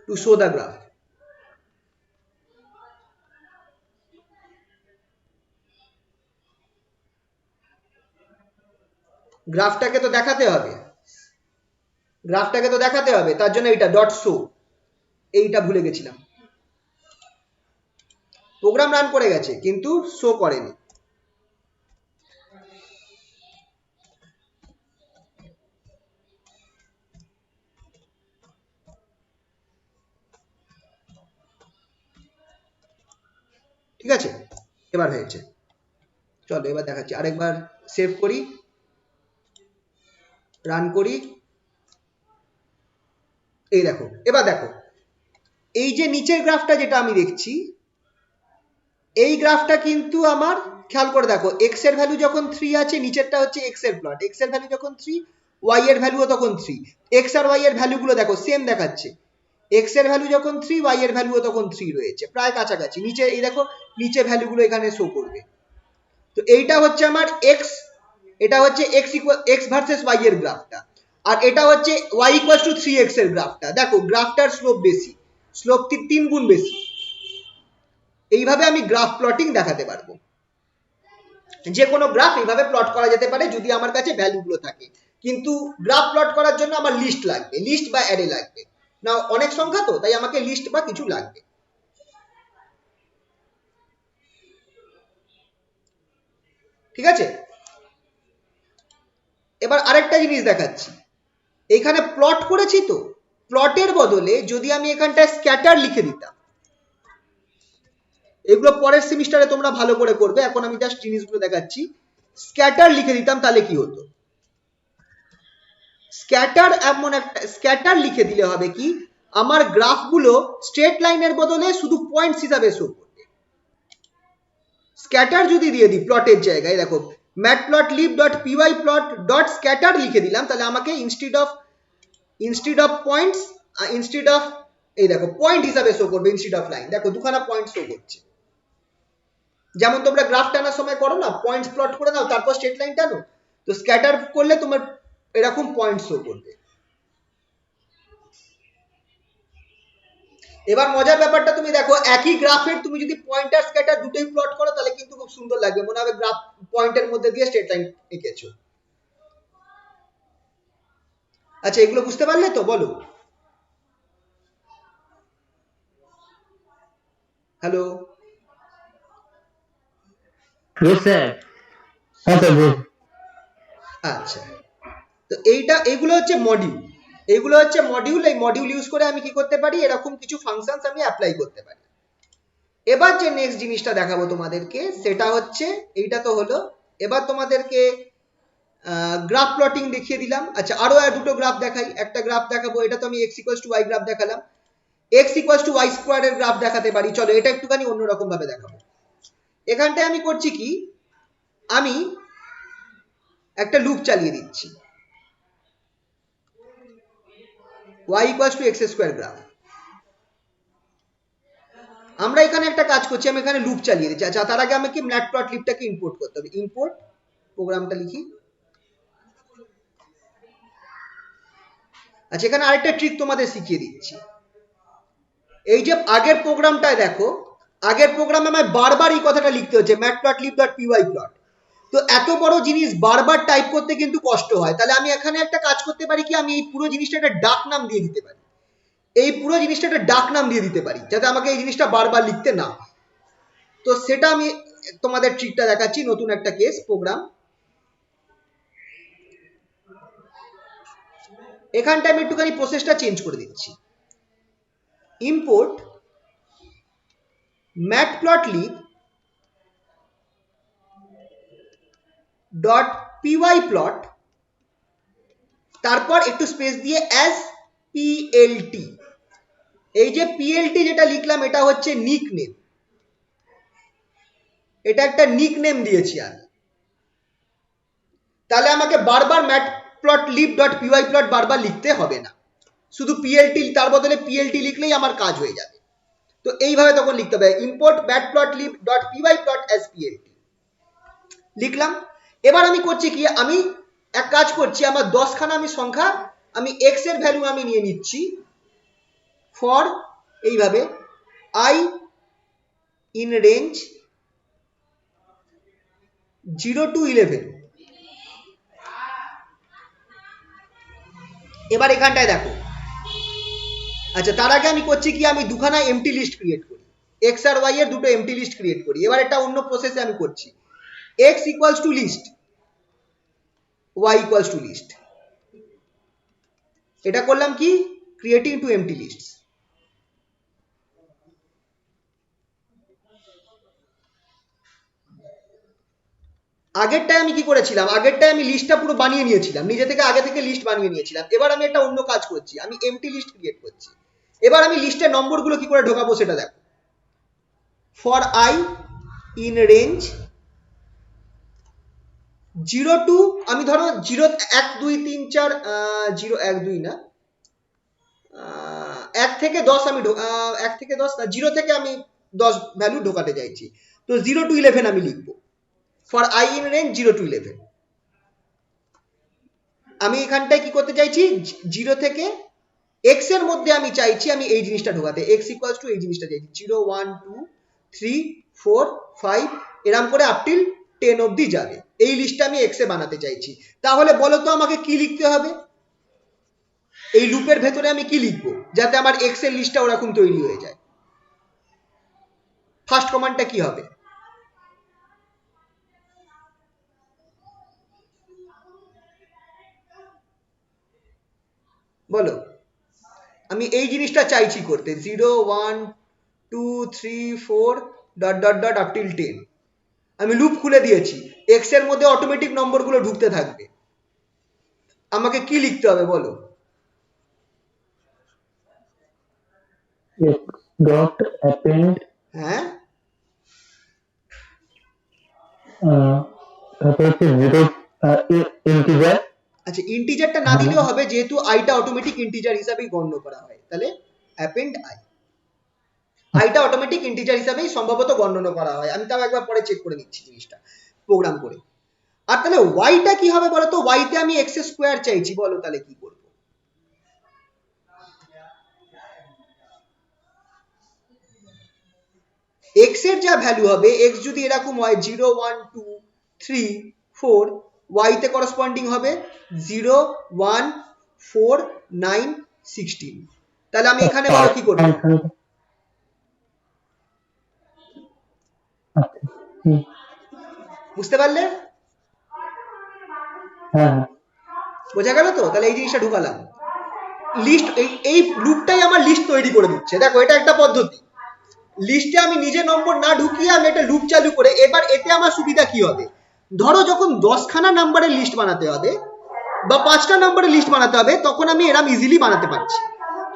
to show the graph. গ্রাফটাকে তো দেখাতে হবে, তার জন্য এইটা ডট শো, এইটা ভুলে গেছিলাম। প্রোগ্রাম রান করে গেছে কিন্তু শো করেনি। ঠিক আছে, এবার হয়েছে। চলো এবার দেখাচ্ছি, আরেকবার সেভ করি, রান করি। এই দেখো, এবার দেখো এই যে নিচের গ্রাফটা যেটা আমি দেখছি, এই গ্রাফটা কিন্তু আমার খেয়াল করে দেখো, এক্স এর ভ্যালু যখন 3 আছে, নিচেরটা হচ্ছে এক্স এর প্লট, এক্স এর ভ্যালু যখন 3, ওয়াই এর ভ্যালুও তখন 3। এক্স আর ওয়াই এর ভ্যালুগুলো দেখো সেম দেখাচ্ছে, এক্স এর ভ্যালু যখন 3, ওয়াই এর ভ্যালুও তখন 3 রয়েছে, প্রায় কাছাকাছি। নিচে এই দেখো, নিচে ভ্যালুগুলো এখানে শো করবে। তো এইটা হচ্ছে আমার এক্স, এটা হচ্ছে এক্স ভার্সেস ওয়াই এর গ্রাফটা, আর এটা হচ্ছে ওয়াই ইকুয়ালস টু 3x এর গ্রাফটা। দেখো গ্রাফটার স্লোপ বেশি, স্লোপ 3 গুণ বেশি। এইভাবে আমি গ্রাফ প্লটিং দেখাতে পারবো। যে কোনো গ্রাফ এইভাবে প্লট করা যেতে পারে যদি আমার কাছে ভ্যালুগুলো থাকে, কিন্তু গ্রাফ প্লট করার জন্য আমার লিস্ট লাগবে, লিস্ট বা অ্যারে লাগবে, না, অনেক সংখ্যা তো, তাই আমাকে লিস্ট বা কিছু লাগবে। ঠিক আছে, এবার আরেকটা জিনিস দেখাচ্ছি। এখানে প্লট করেছি তো, প্লটের বদলে যদি আমি এখানটায় স্ক্যাটার লিখে দিতাম, এগুলো পরের সেমিস্টারে তোমরা ভালো করে করবে, এখন আমি জাস্ট জিনিসগুলো দেখাচ্ছি। স্ক্যাটার লিখে দিতাম তাহলে কি হতো? স্ক্যাটার এমন একটা স্ক্যাটার লিখে দিলে হবে কি, আমার গ্রাফগুলো স্ট্রেট লাইনের বদলে শুধু পয়েন্টস হিসাবে শো করবে। স্ক্যাটার যদি দিয়ে দিই প্লটের জায়গায়, দেখো matplotlib.pyplot.scatter লিখে দিলাম, তাহলে আমাকে instead of points, instead of, এই দেখো পয়েন্ট হিসাবে শো করবে ইনস্টিড অফ লাইন। দেখো দুখানা পয়েন্ট শো করছে। যেমন তোমরা গ্রাফ টানার সময় করো না, পয়েন্টস প্লট করে নাও তারপর স্ট্রেট লাইন টানো, তো স্ক্যাটার করলে তোমার এরকম পয়েন্ট শো করবে। এবার মজার ব্যাপারটা তুমি দেখো, একই গ্রাফের তুমি যদি পয়েন্ট আর স্ক্যাটার দুটোই প্লট করো তাহলে কিন্তু খুব সুন্দর লাগবে, মনে হবে গ্রাফ পয়েন্টের মধ্যে দিয়ে স্ট্রেট লাইন এঁকেছো। আচ্ছা, এগুলো বুঝতে পারলে তো? বলো। হ্যালো। Yes, sir. হ্যাঁ স্যার বুঝ আচ্ছা, তো এইগুলো হচ্ছে মডিউল। এইগুলো হচ্ছে মডিউল। এই মডিউল ইউজ করে আমি কি করতে পারি, এরকম কিছু ফাংশনস আমি অ্যাপ্লাই করতে পারি। এবার যে নেক্সট জিনিসটা দেখাবো তোমাদেরকে সেটা হচ্ছে, এইটা তো হলো, এবার তোমাদেরকে গ্রাফ প্লটিং দেখিয়ে দিলাম। আচ্ছা, আরো দুটো গ্রাফ দেখাই। একটা গ্রাফ দেখাবো, এটা তো আমি x equals two y graph দেখালাম। x ইকুয়ালস টু y স্কোয়ারের গ্রাফ দেখাতে পারি, চলো এটা একটুখানি অন্যরকম ভাবে দেখাবো। এখানটায় আমি করছি কি, আমি একটা লুপ চালিয়ে দিচ্ছি, y equals two x square graph. আমরা এখানে একটা কাজ করছি, আমি এখানে লুপ চালিয়ে দিচ্ছি। আচ্ছা, তার আগে আমাকে ম্যাটপ্লটলিবটাকে ইম্পোর্ট করতে হবে। ইম্পোর্ট, প্রোগ্রামটা লিখি। আচ্ছা, এখানে আরেকটা ট্রিক তোমাদের শিখিয়ে দিচ্ছি। এই যে আগের প্রোগ্রামটায় দেখো, আগের প্রোগ্রামে আমায় বারবার এই কথাটা লিখতে হচ্ছে matplotlib.pyplot। তো এত বড় জিনিস বারবার টাইপ করতে কিন্তু কষ্ট হয়, তাহলে আমি এখানে একটা কাজ করতে পারি কি, আমি এই পুরো জিনিসটা একটা ডাক নাম দিয়ে দিতে পারি। এই পুরো জিনিসটা একটা ডাক নাম দিয়ে দিতে পারি যাতে আমাকে এই জিনিসটা বারবার লিখতে না হয়। তো সেটা আমি তোমাদের ট্রিকটা দেখাচ্ছি, নতুন একটা কেস প্রোগ্রাম। এখানটা আমি একটুখানি প্রসেসটা চেঞ্জ করে দিচ্ছি। ইম্পোর্ট matplotlib.pyplot, তারপর একটু স্পেস দিয়ে অ্যাজ plt। এই যে plt যেটা লিখলাম এটা হচ্ছে নিক নেম, এটা একটা নিক নেম দিয়েছি আমি। তাহলে আমাকে বারবার matplotlib.pyplot বারবার লিখতে হবে না, শুধু plt, তার বদলে plt লিখলেই আমার কাজ হয়ে যাবে। তো এইভাবে তখন লিখতে হবে, ইম্পোর্ট matplotlib.pyplot as plt লিখলাম। এবার আমি করছি কি, আমি এক কাজ করছি, আমার 10খানা আমি সংখ্যা, আমি x এর ভ্যালু আমি নিয়ে নিচ্ছি ফর এইভাবে i in range 0 to 11। এবার এখানটায় দেখো, আচ্ছা তার আগে আমি করছি কি, আমি দুখানা এমটি লিস্ট ক্রিয়েট করি, x আর y এর দুটো এমটি লিস্ট ক্রিয়েট করি। এবার এটা অন্য প্রসেসে আমি করছি, x equals to list, y equals to list. এটা করলাম কি, ক্রিয়েটিং টু এমটি লিস্টস। আগেরটায় আমি কি করেছিলাম, আগেরটায় আমি লিস্টটা পুরো বানিয়ে নিয়েছিলাম, নিজে থেকে আগে থেকে লিস্ট বানিয়ে নিয়েছিলাম। এবার আমি একটা অন্য কাজ করছি, আমি এমটি লিস্ট ক্রিয়েট করছি। এবার আমি লিস্টের নম্বরগুলো কি করে ঢোকাবো সেটা দেখো। For i in range 0 to, আমি ধরো 0 1 2 3 4 0 1 2 না, 1 থেকে 10 আমি 1 থেকে 10 না, 0 থেকে আমি 10 ভ্যালু ঢোকাতে চাইছি। তো 0 টু 11 আমি লিখবো, for i in range 0 to 11। আমি এখানটায় কি করতে চাইছি, 0 থেকে x এর মধ্যে আমি চাইছি আমি এই জিনিসটা ঢোকাতে, x ইকুয়ালস টু এই জিনিসটা চাইছি 0 1 2 3 4 5 এরকম করে আপ টিল 10 অবধি যাবে। এই লিস্টটা আমি x এ বানাতে চাইছি। তাহলে বলো তো আমাকে কি লিখতে হবে, এই লুপের ভেতরে আমি কি লিখবো যাতে আমার এক্স এর লিস্টটা ওরকম তৈরি হয়ে যায়? ফার্স্ট কমান্ডটা কি হবে? বলো। আমি এই জিনিসটা চাইছি করতে, 0 1 2 3 4 dot dot dot up till 10। আমি লুপ খুলে দিয়েছি, এক্স এর মধ্যে অটোমেটিক নম্বরগুলো ঢুকতে থাকবে। আমাকে কি লিখতে হবে বলো? X dot append হ্যাঁ, তারপর হচ্ছে জিরো ইন্টিজার। আচ্ছা ইন্টিজারটা না দিলেও হবে, যেহেতু আইটা অটোমেটিক ইন্টিজার হিসাবেই গণ্য করা হয়, তাহলে অ্যাপেন্ড আই। আইটা অটোমেটিক ইন্টিজার হিসাবেই সম্ভবত গণনা করা হয়, আমি তাও একবার পরে চেক করে নিচ্ছি জিনিসটা প্রোগ্রাম করে। আর তাহলে ওয়াইটা কি হবে বলো তো? ওয়াইতে আমি এক্স স্কোয়ার চাইছি, বলো তাহলে কি করব? এক্স এর যা ভ্যালু হবে, এক্স যদি এরকম হয় 0 1 2 3 4, ওয়াইতে করসপন্ডিং হবে 0 1 4 9 16। তাহলে আমি এখানে বলো কি করব? বুঝতে পারলে? হ্যাঁ, বোঝা গেল তো? তাহলে এই জিনিসটা ঢুকালাম, লিস্ট এই লুপটাই আমার লিস্ট তৈরি করে দিচ্ছে। দেখো এটা একটা পদ্ধতি, লিস্টে আমি নিজে নম্বর না ঢুকিয়ে আমি একটা লুপ চালু করে, এবার এতে আমার সুবিধা কি হবে? ধরো যখন 10খানা নাম্বারের লিস্ট বানাতে হবে বা 5টা নাম্বারের লিস্ট বানাতে হবে, তখন আমি এরম ইজিলি বানাতে পারছি।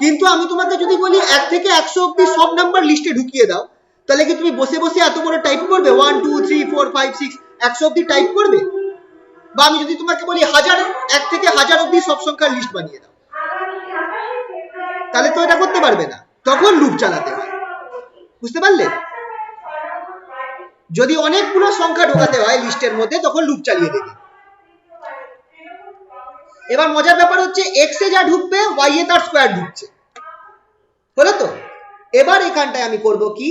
কিন্তু আমি তোমাকে যদি বলি 1 থেকে 100 অব্দি সব নাম্বার লিস্টে ঢুকিয়ে দাও, তাহলে কি তুমি বসে বসে এত বড় টাইপ করবে? 1 2 3 4 5 6 100 অব্দি টাইপ করবে? বা আমি যদি তোমাকে বলি 1 থেকে 1000 অব্দি সব সংখ্যার লিস্ট বানিয়ে দাও, তাহলে তো এটা করতে পারবে না, তখন লুপ চালাতে হয়। বুঝতে পারলে? যদি অনেকগুলো সংখ্যা ঢোকাতে হয় লিস্টের মধ্যে, তখন লুপ চালিয়ে দেবে। এবার মজার ব্যাপার হচ্ছে, এক্স এ যা ঢুকবে ওয়াই এ তার স্কোয়ার ঢুকছে, হলো তো? এবার এখানটায় আমি করব কি,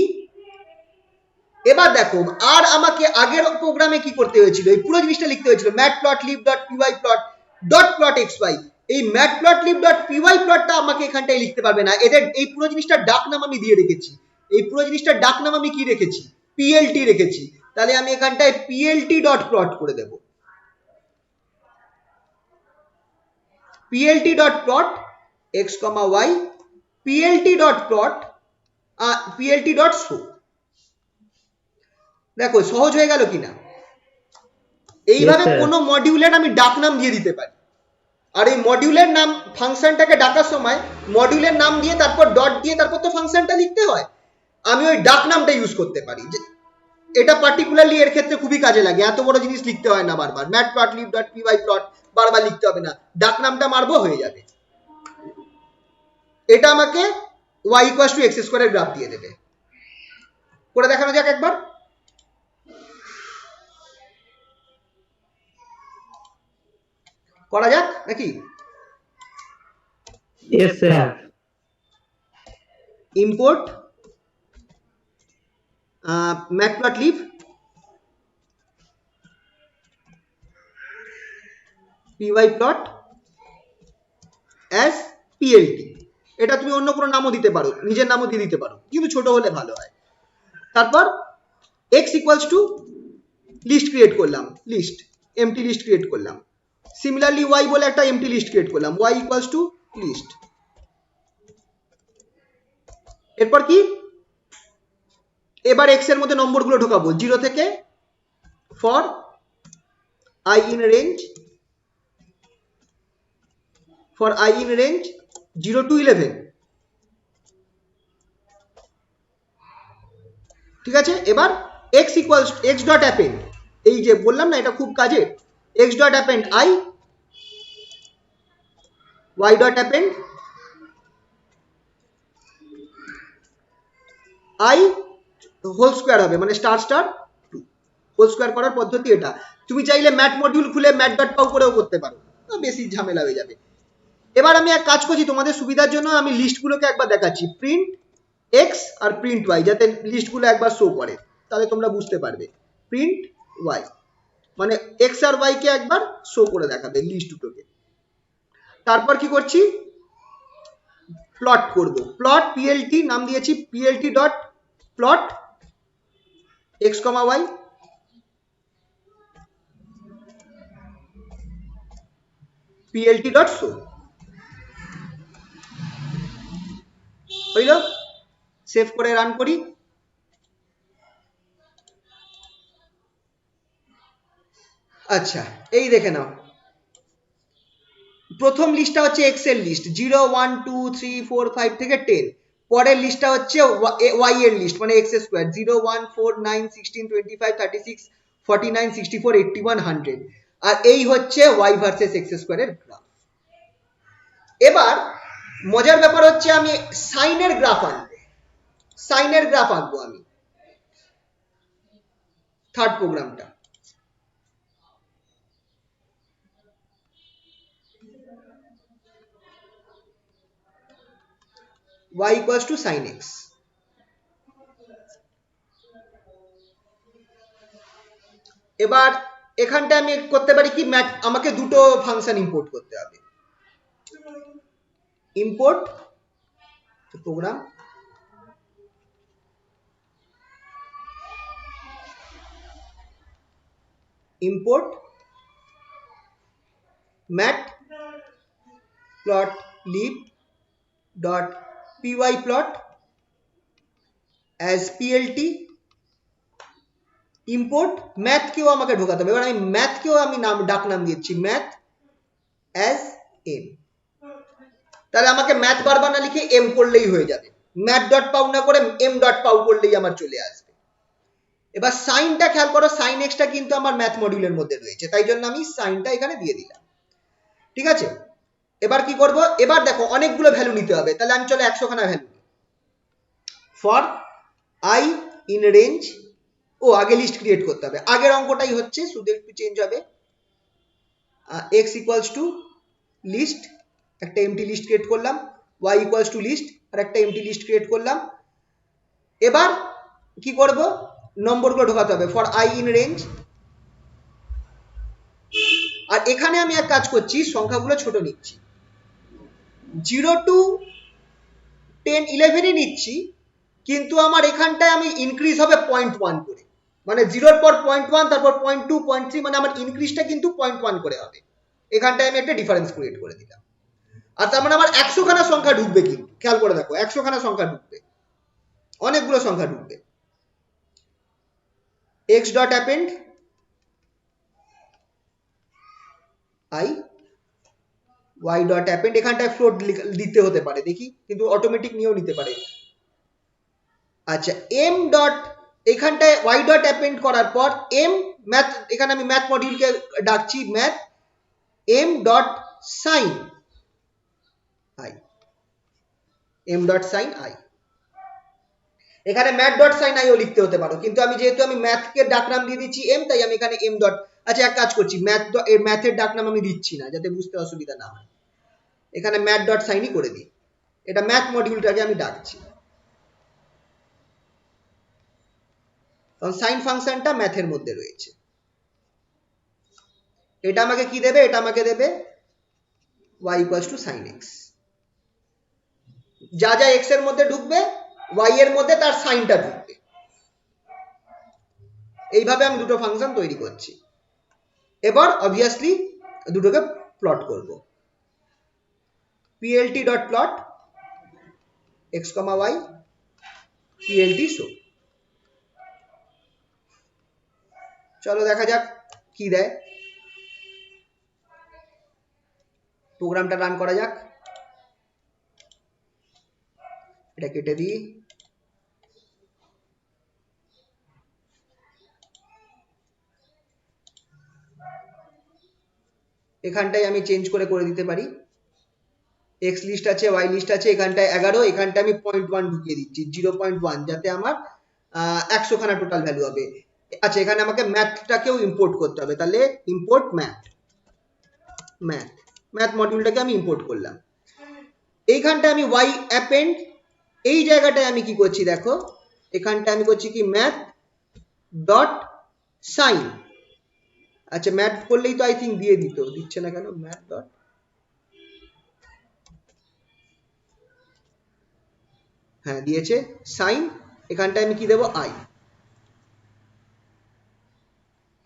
এবার দেখো, আর আমাকে আগের প্রোগ্রামে কি করতে হয়েছিল? এই পুরো জিনিসটা লিখতে হয়েছিল matplotlib.py.plot.xy। এই matplotlib.py.plot-টা আমাকে এখানটায় লিখতে পারবে না। এদের এই পুরো জিনিসটার ডাক নাম আমি দিয়ে রেখেছি। এই পুরো জিনিসটার ডাক নাম আমি কি রেখেছি? plt রেখেছি। তাহলে আমি এখানটায় plt.plot করে দেব। plt.plot x, y, plt.plot plt.show। দেখো সহজ হয়ে গেল কিনা? এইভাবে কোনো মডিউলের আমি ডাক নাম দিয়ে দিতে পারি। আর এই মডিউলের নাম, ফাংশনটাকে ডাকার সময় মডিউলের নাম দিয়ে তারপর ডট দিয়ে তারপর তো ফাংশনটা লিখতে হয়, আমি ওই ডাক নামটা ইউজ করতে পারি। এটা পার্টিকুলারলি এর ক্ষেত্রে খুবই কাজে লাগে, এত বড় জিনিস লিখতে হয় না বারবার, matplotlib.py.plot বারবার লিখতে হবে না, ডাক নামটা মারবো হয়ে যাবে। এটা আমাকে y = x স্কয়ারের গ্রাফ দিয়ে দেবে। করে দেখানো যাক একবার। করা যাক নাকি? Yes, sir. Import matplotlib py.plot as plt। এটা তুমি অন্য কোনো নামও দিতে পারো, নিজের নামও দিয়ে দিতে পারো, কিন্তু ছোট হলে ভালো হয়। তারপর x = লিস্ট ক্রিয়েট করলাম, লিস্ট এমটি লিস্ট ক্রিয়েট করলাম। সিমিলারলি y বলে একটা এমটি লিস্ট ক্রিয়েট করলাম, y = লিস্ট। এরপর কি, এবার x এর মধ্যে নম্বরগুলো ঢোকাবো 0 থেকে, for i in range 0 to 11। ঠিক আছে? এবার x.append, এই যে বললাম না এটা খুব কাজে, x.append i, y.append i whole square হবে, মানে স্টার স্টার 2। হোল স্কয়ার করার পদ্ধতি এটা। তুমি চাইলে ম্যাট মডিউল খুলে mat.py করেও করতে পারো, বেশি ঝামেলা হয়ে যাবে। এবার আমি এক কাজ করছি, তোমাদের সুবিধার জন্য আমি লিস্টগুলোকে একবার দেখাচ্ছি, প্রিন্ট x আর প্রিন্ট y, যাতে লিস্টগুলো একবার শো করে, তাহলে তোমরা বুঝতে পারবে। প্রিন্ট y মানে x আর y কে একবার শো করে দেখাবে লিস্ট দুটোকে। তারপর কি করছি, প্লট করব। প্লট পিএলটি নাম দিয়েছি PLT dot plot X comma Y, PLT dot show. হইল? সেভ করে রান করি। আচ্ছা, এই দেখে নাও, প্রথম লিস্টটা হচ্ছে এক্স এর লিস্ট 0 1 2 3 4 5 থেকে 10। পরের লিস্টটা হচ্ছে ওয়াই এর লিস্ট মানে এক্স স্কোয়ার 0 1 4 9 16 25 36 49 64 81 100। আর এই হচ্ছে ওয়াই ভার্সেস এক্স স্কোয়ারের গ্রাফ। এবার মজার ব্যাপার হচ্ছে আমি সাইনের গ্রাফ আনবো, সাইনের গ্রাফ আঁকবো আমি থার্ড প্রোগ্রামটা। y equals to sin x। এবার এখানটা আমি করতে পারি কি, আমাকে দুটো ফাংশন ইম্পোর্ট করতে হবে। Import program import matplotlib dot pyplot as plt import math কেও আমাকে ঢোকাতে হবে। এবার আমি ম্যাথ কেও আমি ডাক নাম দিচ্ছি ম্যাথ as m। তাহলে আমাকে ম্যাথ বারবার না লিখে m করলেই হয়ে যাবে, ম্যাথ ডট পাউ না করে m ডট পাউ করলেই আমার চলে আসবে। এবার সাইনটা খেয়াল করো, সাইন এক্সটা কিন্তু আমার ম্যাথ মডিউলের মধ্যে রয়েছে, তাই জন্য আমি সাইনটা এখানে দিয়ে দিলাম। ঠিক আছে, এবার কি করব, এবার দেখো অনেকগুলো ভ্যালু নিতে হবে, তাহলে আমি চলো 100 খানা value for I in range. ও আগে লিস্ট ক্রিয়েট করতে হবে, আগের অঙ্কটাই হচ্ছে, শুধু একটু চেঞ্জ হবে। এক্স ইকুয়ালস টু লিস্ট, একটা এমটি লিস্ট ক্রিয়েট করলাম, ওয়াই ইকুয়ালস টু লিস্ট আর একটা এমটি লিস্ট ক্রিয়েট করলাম। এবার কি করব, নম্বরগুলো ঢোকাতে হবে ফর আই ইন রেঞ্জ। আর এখানে আমি এক কাজ করছি, সংখ্যাগুলো ছোট নিচ্ছি, 0 টু 10 11ই নিচ্ছি, কিন্তু আমার এখানটায় আমি ইনক্রিজ হবে 0.1 করে, মানে 0-র পর 0.1 তারপর 0.2 0.3, মানে আমার ইনক্রিজটা কিন্তু 0.1 করে হবে। এখানটায় আমি একটা ডিফারেন্স ক্রিয়েট করে দিলাম। আর তার মানে আমার 100 খানা সংখ্যা ঢুকবে, কিন্তু খেয়াল করে দেখো 100 খানা সংখ্যা ঢুকবে, অনেকগুলো সংখ্যা ঢুকবে। x dot append i y dot append, এখানটায় ফ্লোট দিতে হতে পারে দেখি, কিন্তু অটোমেটিক নিয়েও নিতে পারে। আচ্ছা, m ডট এখানটায় y ডট অ্যাপেন্ড করার পর m ম্যাথ, এখানে আমি ম্যাথ মডিউলকে ডাকছি math m dot sine i, m dot sine i। এখানে ম্যাথ ডট সাইন আইও লিখতে হতে পারো, কিন্তু আমি যেহেতু আমি ম্যাথকে ডাকনাম দিয়ে দিচ্ছি m, তাই আমি এখানে m ডট। আচ্ছা, এক কাজ করছি, ম্যাথের ডাকনাম আমি দিচ্ছি না, যাতে বুঝতে অসুবিধা না হয়, এখানে ম্যাথ ডট সাইনই করে দিই। এটা ম্যাথ মডিউলটাকে আমি ডাকছি, কারণ সাইন ফাংশনটা ম্যাথের মধ্যে রয়েছে। এটা আমাকে কি দেবে, এটা আমাকে দেবে y equals to sine x. যা যা এক্স এর মধ্যে ঢুকবে y এর মধ্যে তার সাইনটা ঢুকবে। এইভাবে আমি দুটো ফাংশন তৈরি করছি। এবার অবভিয়াসলি দুটোকে প্লট করব, plt dot plot x, y plt show. চলো দেখা যাক কি দেয়, প্রোগ্রামটা রান করা যাক। এটা কেটে দিই, এখানটায় আমি চেঞ্জ করে দিতে পারি, এক্স লিস্ট আছে, ওয়াই লিস্ট আছে, এখানটায় 11, এখানটায় আমি 0.1 ঢুকিয়ে দিচ্ছি 0.1, যাতে আমার 100 খানা টোটাল ভ্যালু হবে। আচ্ছা, এখানে আমাকে ম্যাথটাকেও ইম্পোর্ট করতে হবে, তাহলে ইম্পোর্ট ম্যাথ মডিউলটাকে আমি ইম্পোর্ট করলাম। এইখানটায় আমি ওয়াই অ্যাপেন্ড, এই জায়গাটায় আমি কি করছি দেখো, এখানটায় আমি করছি কি ম্যাথ ডট সাইন। আচ্ছা, ম্যাথ করলেই তো আই থিঙ্ক দিয়ে দিচ্ছে না কেন, ম্যাথ ডট হ্যাঁ দিয়েছে সাইন, এখানটায় আমি কি দেবো আই।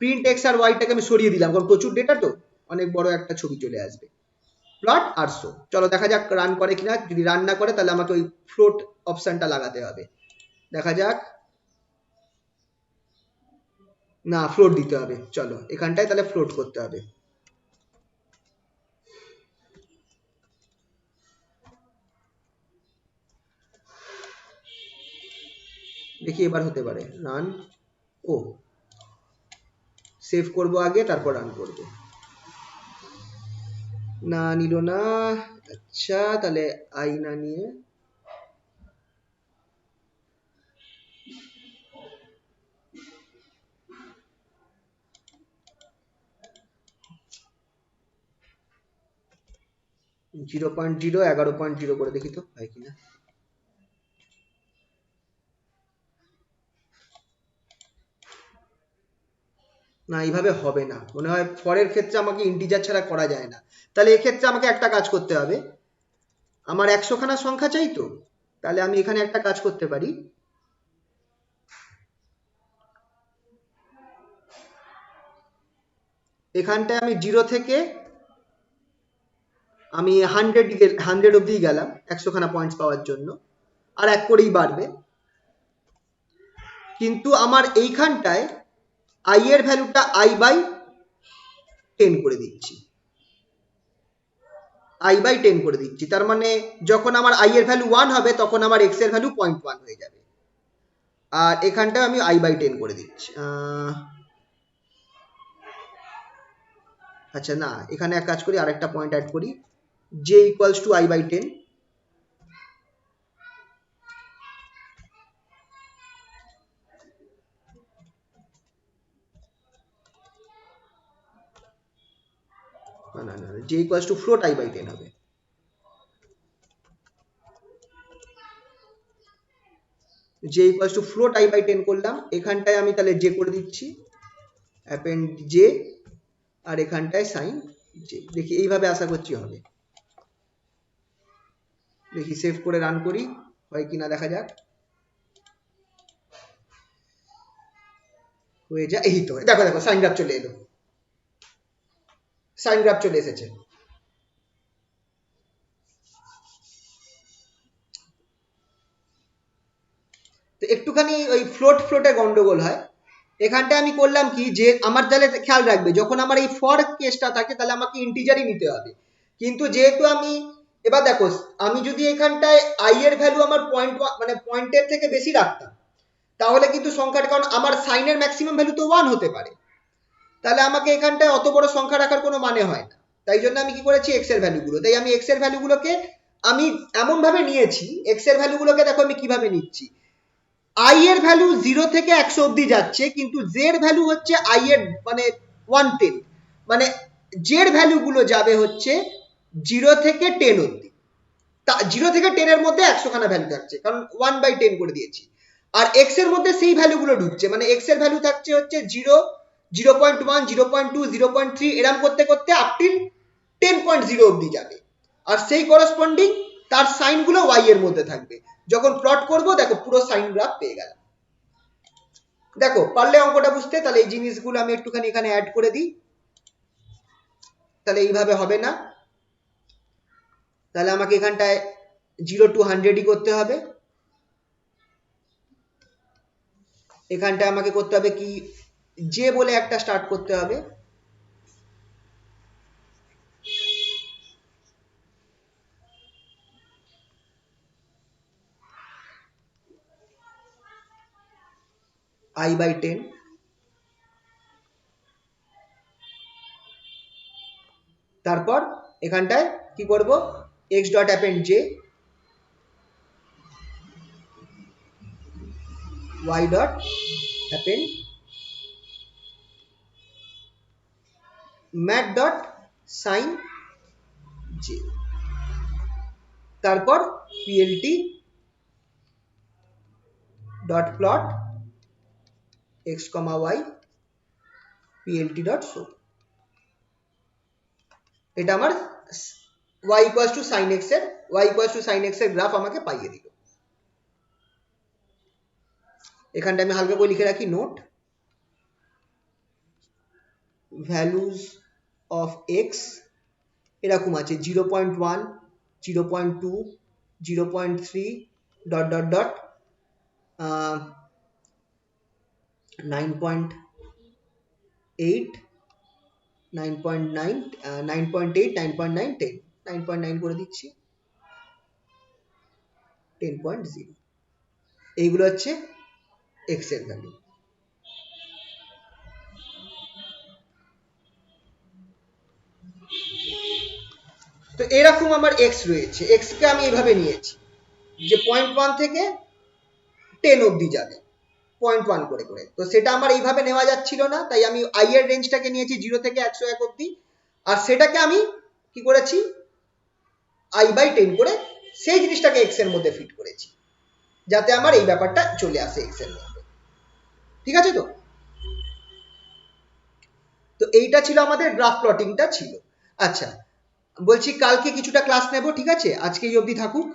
প্রিন্ট এক্স আর ওয়াইটাকে আমি সরিয়ে দিলাম কারণ প্রচুর ডেটা তো, অনেক বড় একটা ছবি চলে আসবে। প্লট আর শো, চলো দেখা যাক রান করে কিনা। যদি রান না করে তাহলে আমাকে ওই ফ্লোট অপশনটা লাগাতে হবে। দেখা যাক, না ফ্লোট দিতে হবে, চলো এখানটায় তাহলে ফ্লোট করতে হবে। দেখি এবার হতে পারে রান। ও সেভ করব আগে, তারপর রান করব। না নিল না, আচ্ছা তাহলে আই না নিয়ে 0.0 11.0 করে দেখি তো হয় কিনা। না এইভাবে হবে না মনে হয়, ফরের ক্ষেত্রে আমাকে ইন্টিজার ছাড়া করা যায় না। তাহলে এক্ষেত্রে আমাকে একটা কাজ করতে হবে, আমার 100 খানা সংখ্যা চাই তো, তাহলে আমি এখানে একটা কাজ করতে পারি, এখানটায় আমি 0 থেকে আমি 100 অব্দি গেলাম 100 খানা পয়েন্টস পাওয়ার জন্য, আর এক করেই বাড়বে। কিন্তু আমার এইখানটায় আই এর ভ্যালুটা i/10 করে দিচ্ছি, i/10 করে দিচ্ছি। তার মানে যখন আমার i এর ভ্যালু 1 হবে তখন আমার x এর ভ্যালু 0.1 হয়ে যাবে। আর এখানটায় আমি i/10 করে দিচ্ছি। আচ্ছা না, এখানে এক কাজ করি, আরেকটা পয়েন্ট অ্যাড করি, j ইকুয়ালস টু i/10। না না, j equals to float i/10 হবে। j equals to float i/10 করলাম, এখানটায় আমি তাহলে j করে দিচ্ছি, অ্যাপেন্ড j, আর এখানটায় সাইন j। দেখি এইভাবে আশা করছি হবে। দেখি সেভ করে রান করি হয় কিনা দেখা যাক। হয়ে যায়, এই তো দেখো দেখো সাইন গ্রাফ চলে এলো, সাইন গ্রাফ চলে এসেছে। তো একটুখানি ওই ফ্লোটে গন্ডগোল হয়। এখানটায় আমি করলাম কি, যে আমার তাহলে খেয়াল রাখবে যখন আমার এই ফর কেসটা থাকে তাহলে আমাকে ইন্টিজারই নিতে হবে। কিন্তু যেহেতু আমি এবার দেখো, আমি যদি এখানটায় আই এর ভ্যালু আমার মানে পয়েন্টের থেকে বেশি রাখতাম তাহলে কিন্তু সংখ্যাটা, কারণ আমার সাইনের ম্যাক্সিমাম ভ্যালু তো 1 হতে পারে, তাহলে আমাকে এখানটায় অত বড় সংখ্যা রাখার কোনো মানে হয় না। তাই জন্য আমি কি করেছি, এক্স এর ভ্যালুগুলো, তাই আমি এক্স এর ভ্যালুগুলোকে আমি এমন ভাবে নিয়েছি, এক্স এর ভ্যালুগুলোকে দেখো আমি কিভাবে নিচ্ছি, আই এর ভ্যালু 0 থেকে 100 অব্দি যাচ্ছে, কিন্তু জে এর ভ্যালু হচ্ছে আই এর মানে 1/10, মানে জে এর ভ্যালুগুলো যাবে হচ্ছে 0 থেকে 10 অব্দি। 0 থেকে 10 এর মধ্যে 100 খানা ভ্যালু থাকছে কারণ 1/10 করে দিয়েছি। আর এক্স এর মধ্যে সেই ভ্যালুগুলো ঢুকছে, মানে এক্স এর ভ্যালু থাকছে হচ্ছে 0, 0.1, 0.2, 0.3 এরম করতে করতে আপ টিল 10.0 অব্দি যাবে। আর সেই করসপন্ডিং তার সাইনগুলো ওয়াই এর মধ্যে থাকবে। যখন প্লট করব দেখো পুরো সাইন গ্রাফ পেয়ে গেলাম। দেখো পারলে অঙ্কটা বুঝতে, তাহলে এই জিনিসগুলো আমি একটুখানি এখানে অ্যাড করে দিই, তাহলে এইভাবে হবে না। তাহলে আমাকে এখানটায় 0 to 100ই করতে হবে। এখানটায় আমাকে করতে হবে কি, জে বলে একটা স্টার্ট করতে হবে, i/10। তারপর এখানটায় কি করব, x dot append j, y dot append math dot sine j, তারপর plt dot plot x, y plt dot show. এটা আমার y equals to sine x এর গ্রাফ আমাকে পাইয়ে দিল। এখানটা আমি হালকা করে লিখে রাখি নোট, ভ্যালুজ অফ এক্স এরকম আছে 0.1, 0.2, 0.3 ডট ডট ডট 9.8, 9.9, 9.8, 9.9, 10, 9.9 করে দিচ্ছি, 10.0, এইগুলো হচ্ছে এক্স এর ভ্যালু। তো এরকম আমার এক্স রয়েছে, এক্স কে আমি এইভাবে নিয়েছি যে 0.1 থেকে 10 অবধি যাবে 0.1 করে করে, তো সেটা আমার এইভাবে নেওয়া যাচ্ছিল না, তাই আমি আই এর রেঞ্জটাকে নিয়েছি 0 থেকে 101 অবধি, আর সেটাকে আমি কি করেছি i/10 করে সেই জিনিসটাকে এক্স এর মধ্যে ফিট করেছি, যাতে আমার এই ব্যাপারটা চলে আসে এক্স এর মধ্যে। ঠিক আছে? তো তো এইটা ছিল আমাদের গ্রাফ প্লটিংটা ছিল। আচ্ছা, বলছি কালকে কিছুটা ক্লাস নেব, ঠিক আছে? আজকে এই অবধি থাকুক।